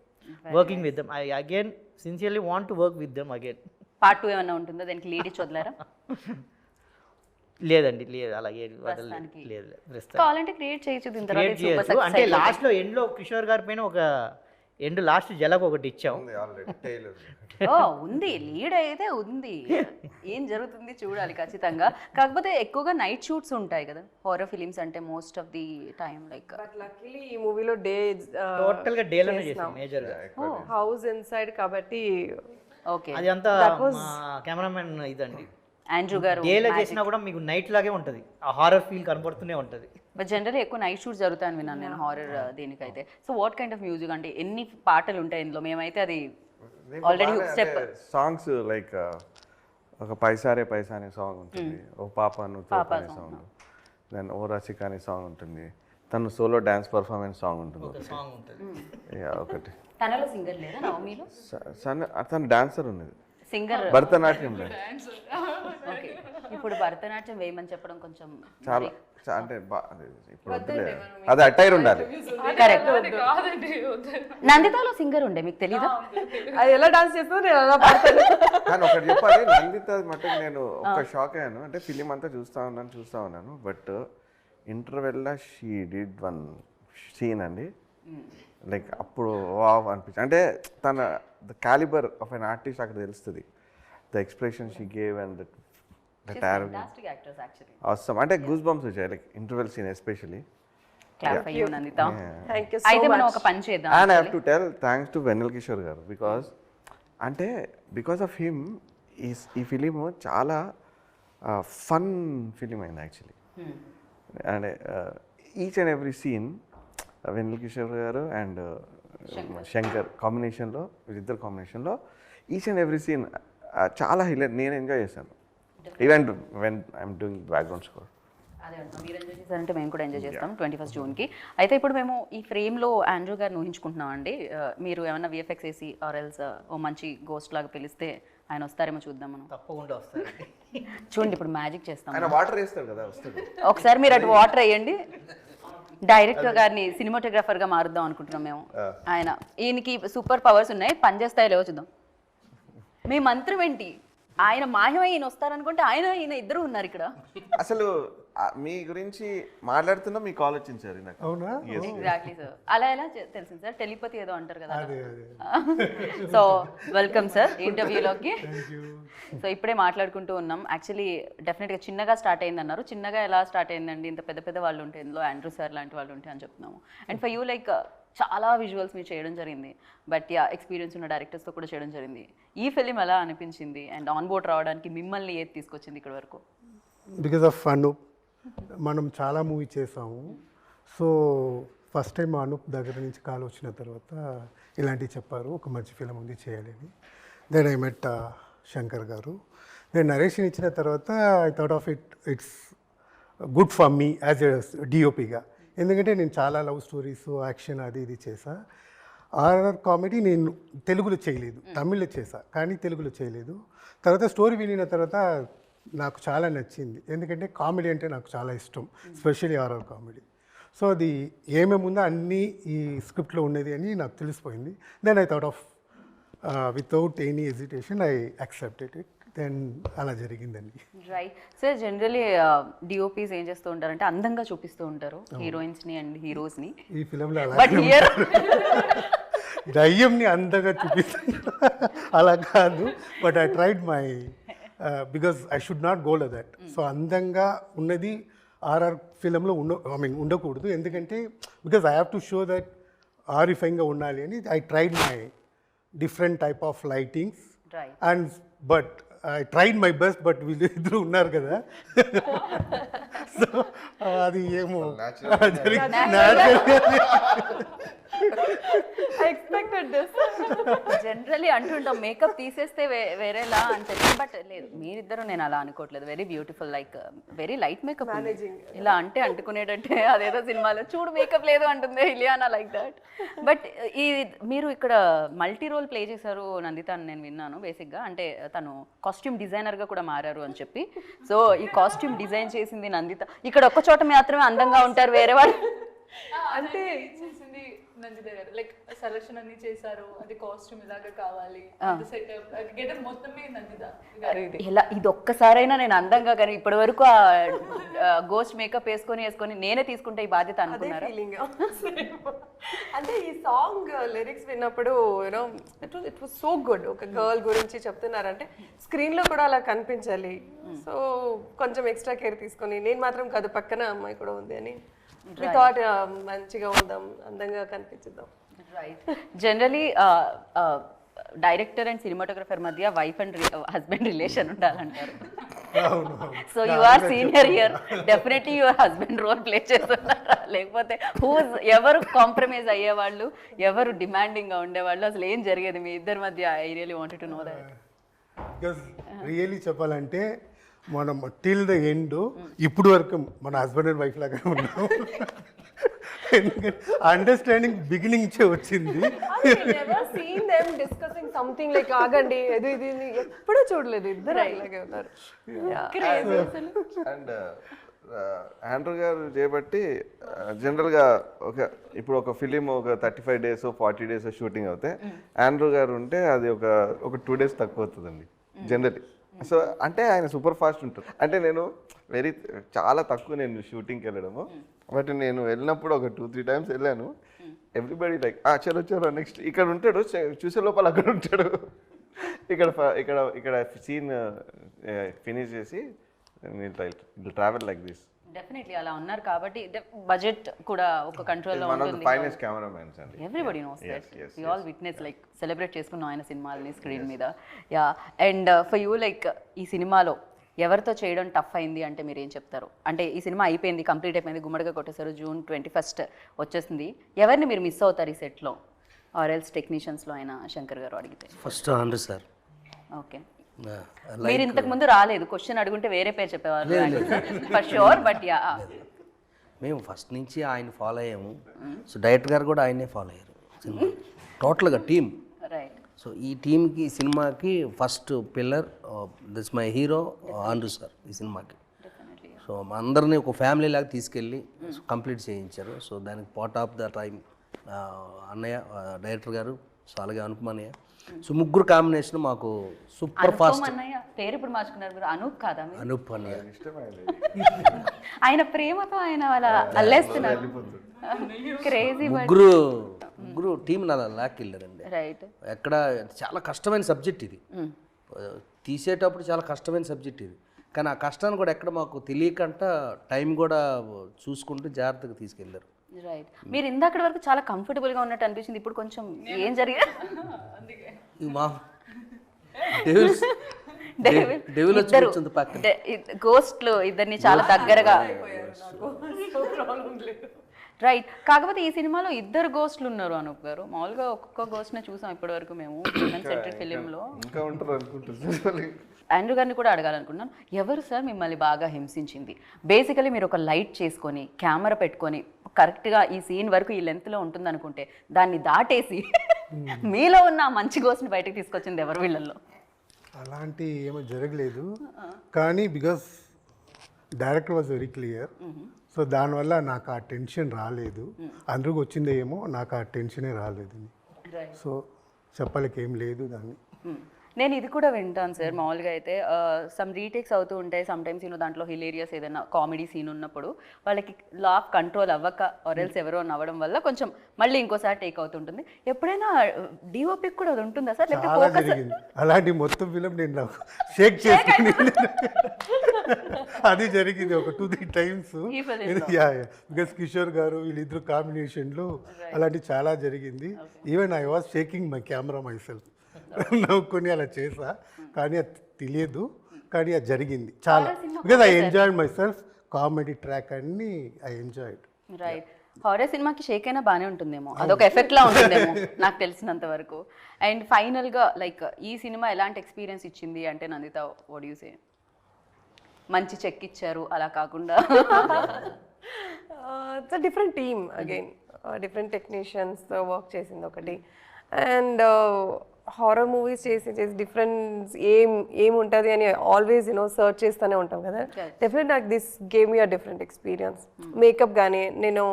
working with them. I again sincerely want to work with them again. Part 2 ఏమన్నా ఉంటుందో దానికి లీడ్ ఇచ్చి వదిలేరా? లేదండి, లేదు, అలాగే లేదు. కావాలంటే క్రియేట్ చేయొచ్చు. అంటే లాస్ట్లో ఎండ్లో కిషోర్ గారి పైన ఒక లాస్ట్ జలకు ఒకటి ఇచ్చాం. ఉంది, లీడ్ అయితే ఉంది. ఏం జరుగుతుంది చూడాలి ఖచ్చితంగా. కాకపోతే ఎక్కువగా నైట్ షూట్స్ ఉంటాయి కదా హారర్ ఫిలిమ్స్ అంటే, most of the time like. But luckily ఈ మూవీలో డే టోటల్ గా డేలోనే చేసాం మేజర్ గా. హౌస్ ఇన్సైడ్ కాబట్టి ఓకే, అది అంతా కెమెరామెన్ ఇదండి. ఆండ్రూ గారు డేలో చేసినా కూడా మీకు నైట్ లాగే ఉంటుంది, ఆ హారర్ ఫీల్ కనబడుతూనే ఉంటుంది. బట్ జనరల్లీ ఎక్కువ నైట్ షూట్స్ జరుగుతాయని విన్నాను నేను హారర్ దీనికైతే. So what kind of music అంటే ఎన్ని పాటలు ఉంటాయి ఇందులో? మేమైతే అది ఆల్రెడీ స్టెప్ సాంగ్స్ లైక్ ఒక పైసారే పైసా అనే సాంగ్ ఉంటుంది, ఓ పాప నువ్వు అనే సాంగ్, దెన్ ఓ రసిక అనే సాంగ్ ఉంటుంది, తను సోలో డాన్స్ పర్ఫార్మెన్స్ సాంగ్ ఉంటుంది ఒకటి. తనలో సింగర్ లేదా నవమీలో? తను డాన్సర్ ఉన్నది, సింగర్ భరతనాట్యం. ఓకే, ఇప్పుడు భరతనాట్యం వేయమని చెప్పడం కొంచెం చాలా అంటే ఇప్పుడు అది అటైర్ ఉండాలి. కరెక్ట్. నందితాలో సింగర్ ఉండే, మీకు తెలీదా? అది ఎలా డాన్స్ చేస్తుందో నేను అలా పాడతాను. కానీ ఒకటి చెప్పాలి, నందిత మటుకు నేను ఒక షాక్ అయ్యాను. అంటే ఫిలిం అంతా చూస్తా ఉన్నాను బట్ ఇంటర్వెల్లో షీ డిడ్ వన్ సీన్ అండి, లైక్ అప్పుడు వావ్ అనిపించింది. అంటే తన the calibre of an artist అక్కడ తెలుస్తుంది, the expression she gave and awesome. అంటే గూస్ బంప్స్ వచ్చాయి like interval scene especially. Clap అయ్యో నందిత. థ్యాంక్ యూ సో అయితే మనం మచ్. ఒక పని చేద్దాం. And I have to tell thanks to Vennela Kishore గారు, బికాస్ ఆఫ్ హిమ్ ఈ ఫిలిం చాలా ఫన్ ఫిలిం అయింది actually. And each and every scene Vennela Kishore గారు అండ్ శంకర్ కాంబినేషన్లో, వీళ్ళిద్దరు కాంబినేషన్లో ఈచ్ అండ్ ఎవ్రీ సీన్ చాలా హైలైట్, నేను ఎంజాయ్ చేశాను. Even when I'm doing background score. అదే అంటున్నాం, మీరు ఎంజాయ్ చేశారంటే మేము కూడా ఎంజాయ్ చేస్తాం 21st జూన్కి. అయితే ఇప్పుడు మేము ఈ ఫ్రేమ్లో ఆండ్రూ గారిని ఊహించుకుంటున్నాం అండి. మీరు ఏమన్నా విఎఫ్ఎక్స్ వేసి ఆర్ ఎల్స్ ఓ మంచి గోస్ట్ లాగా పిలిస్తే ఆయన వస్తారేమో చూద్దాం మనం. తప్పకుండా వస్తారండి. చూడండి ఇప్పుడు మ్యాజిక్ చేస్తాం. ఆయన వాటర్ వేస్తాడు కదా, వస్తాడు. ఒకసారి మీరు అటు వాటర్ వేయండి. డైరెక్టర్ గారిని సినిమాటోగ్రాఫర్గా మారుద్దాం అనుకుంటున్నాం మేము. ఈయనకి సూపర్ పవర్స్ ఉన్నాయి, పనిచేస్తాయో లేవో చూద్దాం. మీ మంత్రం ఏంటి? ఆయన మాయమై ఈయన వస్తారనుకుంటే ఈయన ఇద్దరు ఉన్నారు ఇక్కడ. అసలు మీ గురించి మాట్లాడుతున్నా మీకు ఆలోచించారు నాకు. అవునా? Exactly sir. అలా ఎలా తెలిసింది సార్? టెలిపతి ఏదో అంటారు కదా. సో వెల్కమ్ సార్ ఇంటర్వ్యూలోకి. సో ఇప్పుడే మాట్లాడుకుంటూ ఉన్నాం. యాక్చువల్లీ డెఫినెట్గా చిన్నగా స్టార్ట్ అయింది అన్నారు. చిన్నగా ఎలా స్టార్ట్ అయిందండి? ఇంత పెద్ద పెద్ద వాళ్ళు ఉంటే, ఇందులో ఆండ్రూ సార్ లాంటి వాళ్ళు ఉంటే అని చెప్తున్నాము. అండ్ ఫర్ యూ లైక్ చాలా విజువల్స్ మీరు చేయడం జరిగింది, బట్ ఎక్స్పీరియన్స్ ఉన్న డైరెక్టర్స్తో కూడా చేయడం జరిగింది. ఈ ఫిలిం ఎలా అనిపించింది? అండ్ ఆన్ బోర్డ్ రావడానికి మిమ్మల్ని ఏది తీసుకొచ్చింది ఇక్కడ వరకు? బికాజ్ ఆఫ్ అనూప్ మనం చాలా మూవీ చేసాము. సో ఫస్ట్ టైం అనూప్ దగ్గర నుంచి కాల్ వచ్చిన తర్వాత ఇలాంటివి చెప్పారు, ఒక మంచి ఫిలిం ఉంది చేయాలని. దెన్ ఐ మెట్ శంకర్ గారు. నేను నరేషన్ ఇచ్చిన తర్వాత I thought of it's good for me as a డిఓపిగా. ఎందుకంటే నేను చాలా లవ్ స్టోరీస్, యాక్షన్ అది ఇది చేసా. హారర్ కామెడీ నేను తెలుగులో చేయలేదు, తమిళ్లో చేసా, కానీ తెలుగులో చేయలేదు. తర్వాత స్టోరీ వినిన తర్వాత నాకు చాలా నచ్చింది, ఎందుకంటే కామెడీ అంటే నాకు చాలా ఇష్టం, స్పెషల్లీ హారర్ కామెడీ. సో అది ఏమేమి ఉందో అన్నీ ఈ స్క్రిప్ట్లో ఉన్నది అని నాకు తెలిసిపోయింది. Then I thought of without any hesitation I accepted it. Then అలా జరిగిందండి. Right sir. జనరలీ డిఓపీస్ ఏం చేస్తూ ఉంటారంటే అందంగా చూపిస్తూ ఉంటారు హీరోయిన్స్ని అండ్ హీరోస్ని. ఈ ఫిలింలో బట్ హియర్ దయ్యంని అందంగా చూపిస్తాను అలా కాదు, but I tried my because I should not go to that. So అందంగా ఉన్నది ఆర్ఆర్ ఫిలింలో ఉండకూడదు, ఎందుకంటే because I have to show that ఆరిఫైంగ్గా ఉండాలి అని I tried my different type of lightings. And but I tried my best, but వీళ్ళు ఇద్దరు ఉన్నారు కదా. సో అది ఏమో జనరలీ అంటుంటాం మేకప్ తీసేస్తే వేరేలా అని చెప్పి, బట్ లేదు మీరిద్దరు నేను అలా అనుకోవట్లేదు. Very beautiful, like very light makeup. ఇలా అంటే అంటుకునేటంటే అదేదో సినిమాలో చూడు మేకప్ లేదు అంటుంది ఇలియానా, లైక్ దట్. బట్ ఈ మీరు ఇక్కడ మల్టీ రోల్ ప్లే చేశారు నందిత అని నేను విన్నాను. బేసిక్గా అంటే తను కాస్ట్యూమ్ డిజైనర్గా కూడా మారారు అని చెప్పి. సో ఈ కాస్ట్యూమ్ డిజైన్ చేసింది నందిత. ఇక్కడ ఒక్క చోట మాత్రమే అందంగా ఉంటారు, వేరే వాళ్ళు అంటే చేసింది నందిత గారు. లైక్ సెలక్షన్ అన్ని చేశారు, అది కాస్ట్యూమ్ ఇలాగా కావాలి, సెటప్ గెటప్ మొత్తమే నందిత గారు. ఇలా ఇది ఒక్కసారైనా నేను అందంగా, కానీ ఇప్పటి వరకు గోస్ట్ మేకప్ వేసుకొని నేనే తీసుకుంటే ఈ బాధ్యత అనుకున్నారా? అంటే ఈ సాంగ్ లిరిక్స్ విన్నప్పుడు you know it was so good. ఒక గర్ల్ గురించి చెప్తున్నారంటే స్క్రీన్లో కూడా అలా కనిపించాలి. సో కొంచెం ఎక్స్ట్రా కేర్ తీసుకొని, నేను మాత్రం కాదు పక్కన అమ్మాయి కూడా ఉంది అని we thought మంచిగా ఉందాం, అందంగా కనిపించుద్దాం. Right. Generally director and cinematographer మధ్య వైఫ్ అండ్ హస్బెండ్ రిలేషన్ ఉండాలంటారు. So you are senior here, definitely your husband role play చేస్తున్నారా? లేకపోతే ఎవరు కాంప్రమైజ్ అయ్యేవాళ్ళు, ఎవరు డిమాండింగ్గా ఉండేవాళ్ళు, అసలు ఏం జరిగేది మీ ఇద్దరి మధ్య? I really wanted to know that. Because really చెప్పాలంటే మనం టిల్ ద ఎండ్ ఇప్పుడు వరకు మన హస్బెండ్ అండ్ వైఫ్ లాగా ఉన్నాం. ఎందుకంటే అండర్స్టాండింగ్ బిగినింగ్ నుంచే వచ్చింది. సంథింగ్ లైక్ ఆగండి ఇది ఇది ఎప్పుడూ చూడలేదు, ఇద్దరు ఇలాగే ఉన్నారు. అండ్ ఆండ్రూ గారు చేయబట్టి జనరల్గా ఇప్పుడు ఒక ఫిలిం ఒక 35 days 40 days షూటింగ్ అవుతే, ఆండ్రూ గారు ఉంటే అది ఒక 2 days తక్కువ అవుతుందండి జనరలీ. సో అంటే ఆయన సూపర్ ఫాస్ట్ ఉంటారు. అంటే నేను చాలా తక్కువ నేను షూటింగ్కి వెళ్ళడము, బట్ నేను వెళ్ళినప్పుడు ఒక 2-3 times వెళ్ళాను. ఎవ్రీబడి లైక్ చలో నెక్స్ట్ ఇక్కడ ఉంటాడు, చూసే లోపల అక్కడ ఉంటాడు. ఇక్కడ సీన్ ఫినిష్ చేసి ట్రావెల్ లైక్ దిస్. డెఫినెట్లీ అలా ఉన్నారు కాబట్టి బడ్జెట్ కూడా ఒక కంట్రోల్లో ఉంటుంది. ఫైనెస్ట్ కెమెరామెన్స్ అండి. Everybody knows that. We all witness, like celebrate చేసుకున్నాం ఆయన సినిమాలని స్క్రీన్ మీద. Yeah. And for you like ఈ సినిమాలో ఎవరితో చేయడం టఫ్ అయింది అంటే మీరు ఏం చెప్తారు? అంటే ఈ సినిమా అయిపోయింది, కంప్లీట్ అయిపోయింది, గుమ్మడిగా కొట్టేశారు, June 21st వచ్చేసింది. ఎవరిని మీరు మిస్ అవుతారు ఈ సెట్లో ఆర్ ఎల్స్ టెక్నీషియన్స్లో అయినా? శంకర్ గారు అడిగితే ఫస్ట్ ఆండ్రూ సార్. ఓకే. మీరు ఇంతకు ముందు రాలేదు, క్వశ్చన్ అడుగుంటే వేరే పేరు చెప్పేవారు ఫర్ షూర్. బట్ యా, మేము ఫస్ట్ నుంచి ఆయన ఫాలో అయ్యాము. సో డైరెక్టర్ గారు కూడా ఆయనే ఫాలో అయ్యారు సినిమా టోటల్గా టీమ్. రైట్. సో ఈ టీంకి సినిమాకి first pillar this my hero Andrew sir ఈ సినిమాకి. సో మా అందరినీ ఒక ఫ్యామిలీ లాగా తీసుకెళ్ళి కంప్లీట్ చేయించారు. సో దానికి పార్ట్ ఆఫ్ ద టైం అన్నయ్య డైరెక్టర్ గారు, సో అలాగే అనుపమ అన్నయ్య. సో ముగ్గురు కాంబినేషన్ మాకు సూపర్ ఫాస్ట్. అన్నయ్య పేరు ఇప్పుడు మార్చుకున్నారు మీరు, అనూప్ కాదా మీరు? అనూప్ అన్నయ్య ఆయన ప్రేమతో ఆయన వాళ్ళ అల్లేస్తున్నారు. క్రేజీ. ముగ్గురు టీం నా లాక్కెళ్ళారండి. రైట్. ఎక్కడ చాలా కష్టమైన సబ్జెక్ట్ ఇది, తీసేటప్పుడు చాలా కష్టమైన సబ్జెక్ట్ ఇది. కానీ ఆ కష్టాన్ని కూడా ఎక్కడ మాకు తెలియకంట టైం కూడా చూసుకుంటూ జాగ్రత్తగా తీసుకెళ్ళారు. రైట్. మీరు ఇందాక వరకు చాలా కంఫర్టబుల్గా ఉన్నట్టు అనిపించింది, ఇప్పుడు కొంచెం ఏం జరిగింది? మా డెవిల్ వచ్చి కూర్చుంది పక్కన. గోస్ట్లు ఇద్దరిని చాలా దగ్గరగా. రైట్. కాకపోతే ఈ సినిమాలో ఇద్దరు గోస్ట్లు ఉన్నారు అనూప్ గారు. మామూలుగా ఒక్కొక్క గోస్ట్నే చూసాం ఇప్పటి వరకు మేము సెంటెడ్ ఫిలింలో. ఆండ్రూ గారిని కూడా అడగాలనుకున్నాను, ఎవరు సార్ మిమ్మల్ని బాగా హింసించింది? బేసికలీ మీరు ఒక లైట్ చేసుకొని కెమెరా పెట్టుకొని కరెక్ట్గా ఈ సీన్ వరకు ఈ లెంత్లో ఉంటుంది అనుకుంటే దాన్ని దాటేసి మీలో ఉన్న మంచి గోస్ట్ని బయటకు తీసుకొచ్చింది ఎవరు వీళ్ళల్లో? అలాంటి ఏమో జరగలేదు, కానీ because director was very clear. So దానివల్ల నాకు ఆ టెన్షన్ రాలేదు. అందరికి వచ్చిందే ఏమో, నాకు ఆ టెన్షనే రాలేదు. సో చెప్పలేక ఏం లేదు దాన్ని. నేను ఇది కూడా వింటాను సార్. మామూలుగా అయితే సమ్ రీటేక్స్ అవుతూ ఉంటాయి సమ్ టైమ్స్. దాంట్లో హిలేరియస్ ఏదైనా కామెడీ సీన్ ఉన్నప్పుడు వాళ్ళకి లా ఆఫ్ కంట్రోల్ అవ్వక ఆర్ఎల్స్ ఎవరో నవ్వడం వల్ల కొంచెం మళ్ళీ ఇంకోసారి టేక్ అవుతుంటుంది. ఎప్పుడైనా డిఓపికి కూడా అది ఉంటుందా సార్? చాలా జరిగింది అలాంటి మొత్తం ఫిలిం నేను షేక్ చేసుకుని అది జరిగింది ఒక 2-3 times. బికాస్ కిషోర్ గారు వీళ్ళిద్దరు కాంబినేషన్లో అలాంటి చాలా జరిగింది. Even I was shaking my camera myself. నవ్వుకొని అలా చేసా, కానీ అది తెలియదు, కానీ అది జరిగింది చాలా. Because I enjoyed my self. Comedy track అన్ని ఐ ఎంజాయ్డ్. రైట్. హారర్ సినిమాకి షేక్ అయినా బాగానే ఉంటుందేమో, అదొక ఎఫెక్ట్ లా ఉంటుందేమో నాకు తెలిసినంత వరకు. అండ్ ఫైనల్గా లైక్ ఈ సినిమా ఎలాంటి ఎక్స్పీరియన్స్ ఇచ్చింది అంటే నందిత, వాట్ యు సే? మంచి చెక్ ఇచ్చారు అలా కాకుండా? It's a different team again, different టెక్నీషియన్స్తో వర్క్ చేసింది ఒకటి. అండ్ హారర్ మూవీస్ చేసి డిఫరెన్స్ ఏముంటుంది అని ఆల్వేస్ సర్చ్ చేస్తూనే ఉంటాం కదా. డెఫినెట్ నాకు this gave me a different experience. Makeup కానీ నేను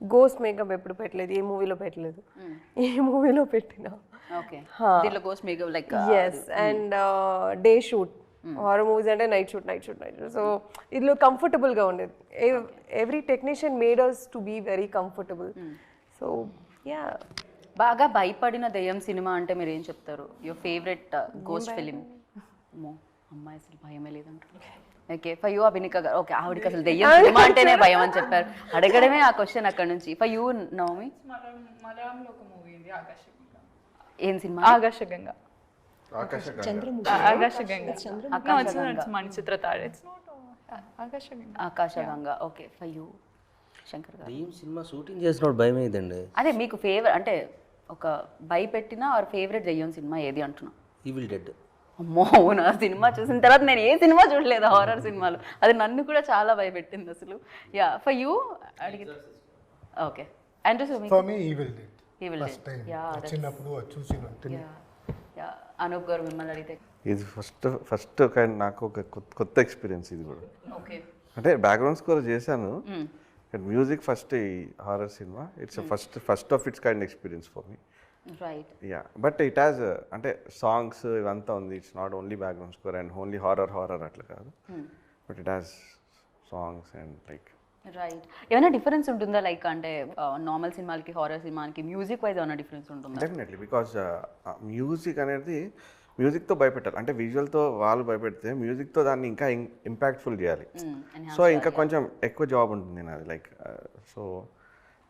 గోస్ట్ మేకప్ ఎప్పుడు పెట్టలేదు, ఏ మూవీలో పెట్టలేదు. ఏ మూవీలో పెట్టినా yes. And day shoot, horror movies అంటే నైట్ షూట్. సో ఇందులో కంఫర్టబుల్గా ఉండేది. Every technician made us to be very comfortable. So yeah. బాగా భయపడిన దెయ్యం సినిమా అంటే మీరు ఏం చెప్తారు? Your favourite ghost film? అమ్మాయి అసలు భయమే లేదంటారు. ఓకే, ఫర్ యూ అభినిక గారు. ఓకే, ఆవిడకి అసలు దెయ్యం సినిమా అంటేనే భయం అని చెప్పారు. అడగడమే ఆ క్వశ్చన్ అక్కడ నుంచి. For you Navami? మలయాళంలో ఒక మూవీ ఉంది ఆకాశగంగా. ఏం సినిమా? Akashaganga. Manichitrathazhu. Akashaganga. Okay, for you Shankar గారు? దెయ్యం సినిమా షూటింగ్ చేసినప్పుడు భయం అయ్యిందండి. అదే మీకు ఫేవరెట్ అంటే ఒక భయపెట్టిన ఆర్ ఫేవరెట్ దెయ్యం సినిమా ఏది అంటున్నా? Evil dead. అమ్మో, అవునా? సినిమా చూసిన తర్వాత నేను ఏ సినిమా చూడలేదు హారర్ సినిమాలు. అది నన్ను కూడా చాలా భయపెట్టింది అసలు. యా, ఫర్ యూ అడిగి. Okay. And for me evil dead. First time చిన్నప్పుడు చూసిన వెంటనే. యా, అనూప్ గారు మిమ్మల్ని అడిగితే? ఇది ఫస్ట్ కైండ్ నాకు ఒక కొత్త ఎక్స్పీరియన్స్ ఇది కూడా. ఓకే. అంటే బ్యాక్గ్రౌండ్ స్కోర్ చేశాను, మ్యూజిక్ ఫస్ట్ ఈ horror cinema it's first of it's kind experience for me. Right. Yeah, but it has అంటే సాంగ్స్ ఇవంతా ఉంది. It's not only background score and only horror అట్లా కాదు, but it has songs and like. Right. ఏమైనా difference ఉంటుందా like అంటే normal సినిమాలకి horror సినిమాకి మ్యూజిక్ వైజ్ ఏమైనా డిఫరెన్స్ ఉంటుందా? డెఫినెట్లీ, బికాజ్ మ్యూజిక్ అనేది మ్యూజిక్తో భయపెట్టాలి. అంటే విజువల్తో వాళ్ళు భయపెడితే మ్యూజిక్తో దాన్ని ఇంకా ఇంపాక్ట్ఫుల్ చేయాలి. సో ఇంకా కొంచెం ఎక్కువ జాబ్ ఉంటుంది నాది. లైక్ సో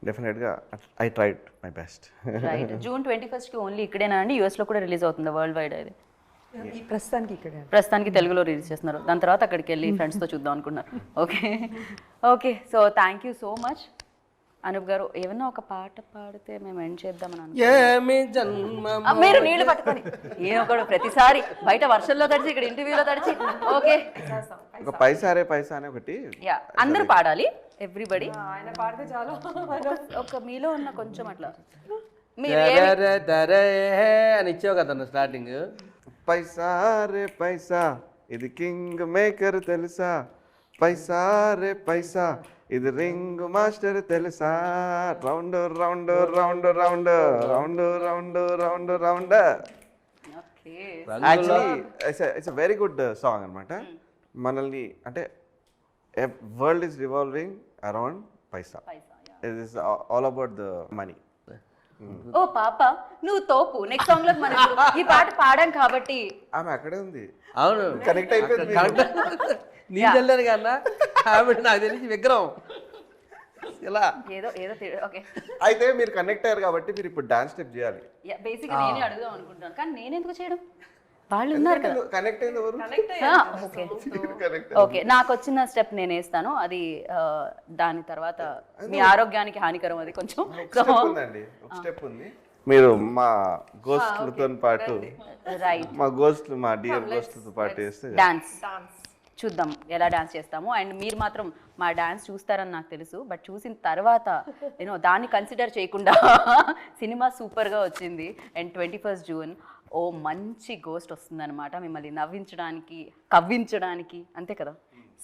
డెఫినెట్గా I tried my best. Right. June 21st only ఇక్కడేనా అండి? యూఎస్లో కూడా రిలీజ్ అవుతుంది వరల్డ్ వైడ్? అది ప్రస్తుతానికి తెలుగులో రిలీజ్ చేస్తున్నారు. దాని తర్వాత అక్కడికి వెళ్ళి ఫ్రెండ్స్తో చూద్దాం అనుకున్నారు. Okay. Okay, so thank you so much. Anoop garu ఏమన్నా ఒక పాట పాడితే మేము ఎండ్ చేద్దామని ఏమి జన్మ మీరు నీళ్లు పట్టుకొని ఏమో కూడా ప్రతిసారి బయట వర్షంలో తడిచి ఇక్కడ ఇంటర్వ్యూలో తడిచి ఓకే ఒక పైసారే పైసా అని ఒకటి యా అందరూ పాడాలి ఎవ్రీబడి ఆయన పాడితే చాలా ఒక మీలో ఉన్న కొంచెం అట్లా దరే దరే అని ఇచ్చావు కదా స్టార్టింగ్. పైసా రే పైసా ఇది కింగ్ మేకర్ తెలుసా, పైసా రే పైసా ఇది రింగ్ మాస్టర్ తెలుసా, round round round round round round round round. Actually it's a very good song అనమాట. మనల్ని అంటే వరల్డ్ ఈస్ రివాల్వింగ్ అరౌండ్ పైసా. It is all about the money. ఓ పాప నువ్వు తోపు నెక్స్ట్ సాంగ్ లో మనం ఈ పాట పాడాం కాబట్టి ఆమె అక్కడే ఉంది, అవును కనెక్ట్ అయిపోయింది. నీ తెల్లని కన్నా ఆమె నాకు తెలిసి విగ్రహం ఇలా ఏదో ఏదో ఓకే. అయితే మీరు కనెక్ట్ అయ్యారు కాబట్టి మీరు ఇప్పుడు డాన్స్ స్టెప్ చేయాలి. బేసిక్ నేనే అడుగుదాం అనుకుంటాను కానీ నేను ఎందుకు చేయడం, వాళ్ళు ఉన్నారు కదా. కనెక్ట్ అయింది ఎవరు? Okay connect. ఓకే నాకు వచ్చిన స్టెప్ నేను వేస్తాను. అది దాని తర్వాత మీ ఆరోగ్యానికి హానికరం అది కొంచెం. స్టెప్ ఉందండి, ఒక స్టెప్ ఉంది. మీరు మా గోస్ట్లతో పాటు రైట్ మా గోస్ట్లు మా డియర్ గోస్ట్లతో పాటు చేస్తే డాన్స్ చూద్దాం ఎలా డాన్స్ చేస్తాము. అండ్ మీరు మాత్రం మా డాన్స్ చూస్తారని నాకు తెలుసు, బట్ చూసిన తర్వాత నేను దాన్ని కన్సిడర్ చేయకుండా సినిమా సూపర్గా వచ్చింది. అండ్ 21st జూన్ ఓ మంచి గోస్ట్ వస్తుందన్నమాట, మిమ్మల్ని నవ్వించడానికి కవ్వించడానికి అంతే కదా,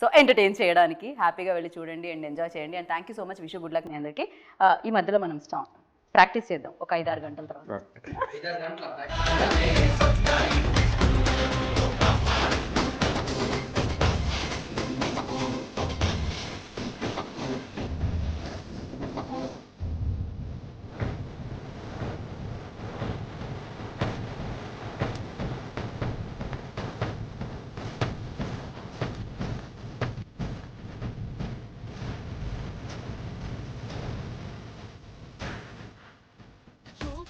సో ఎంటర్టైన్ చేయడానికి. హ్యాపీగా వెళ్ళి చూడండి అండ్ ఎంజాయ్ చేయండి. And thank you so much, wish good luck మీ అందరికీ. ఈ మధ్యలో మనం ప్రాక్టీస్ చేద్దాం ఒక 5-6 గంటల తర్వాత.